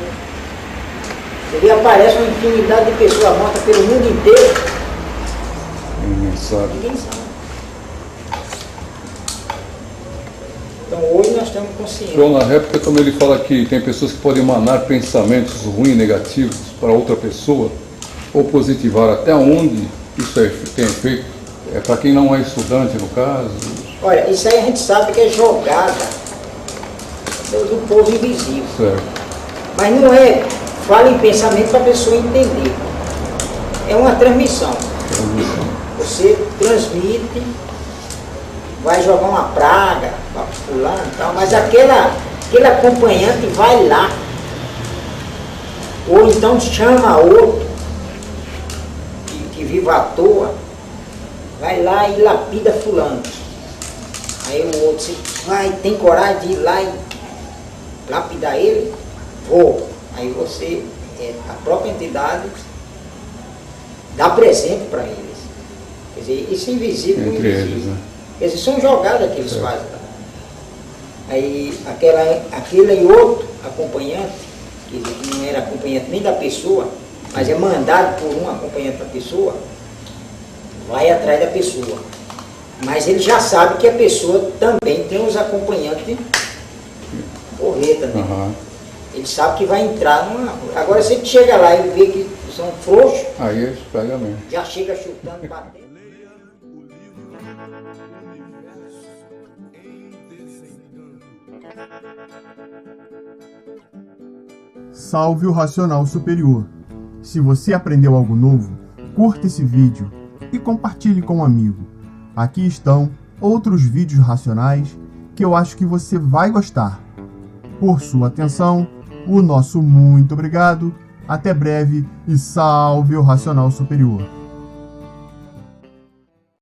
Você vê, aparece uma infinidade de pessoas mortas pelo mundo inteiro. Ninguém sabe. Então hoje nós estamos conscientes. João, na réplica também ele fala que tem pessoas que podem emanar pensamentos ruins, negativos para outra pessoa, ou positivar. Até onde isso tem efeito? Para quem não é estudante, no caso? Olha, isso aí a gente sabe que é jogada do povo invisível. Certo. Mas não é, fala em pensamento para a pessoa entender. É uma transmissão. Você transmite, vai jogar uma praga para fulano e tal, mas aquele acompanhante vai lá. Ou então chama outro que vive à toa, vai lá e lapida fulano. Aí o outro tem coragem de ir lá e lapidar ele? Vou. Aí você, a própria entidade, dá presente para eles. Quer dizer, isso é invisível. Entre eles, né? Quer dizer, são jogadas que eles fazem lá. Aí aquele e outro acompanhante, que não era acompanhante nem da pessoa, mas é mandado por um acompanhante da pessoa, vai atrás da pessoa. Mas ele já sabe que a pessoa também tem os acompanhantes porreta, né? Uhum. Ele sabe que vai entrar numa... Agora, se ele chega lá e vê que são frouxos, aí eles pegam mesmo. já chega chutando, batendo. Salve o Racional Superior! Se você aprendeu algo novo, curta esse vídeo e compartilhe com um amigo. Aqui estão outros vídeos racionais que eu acho que você vai gostar. Por sua atenção, o nosso muito obrigado, até breve e salve o Racional Superior!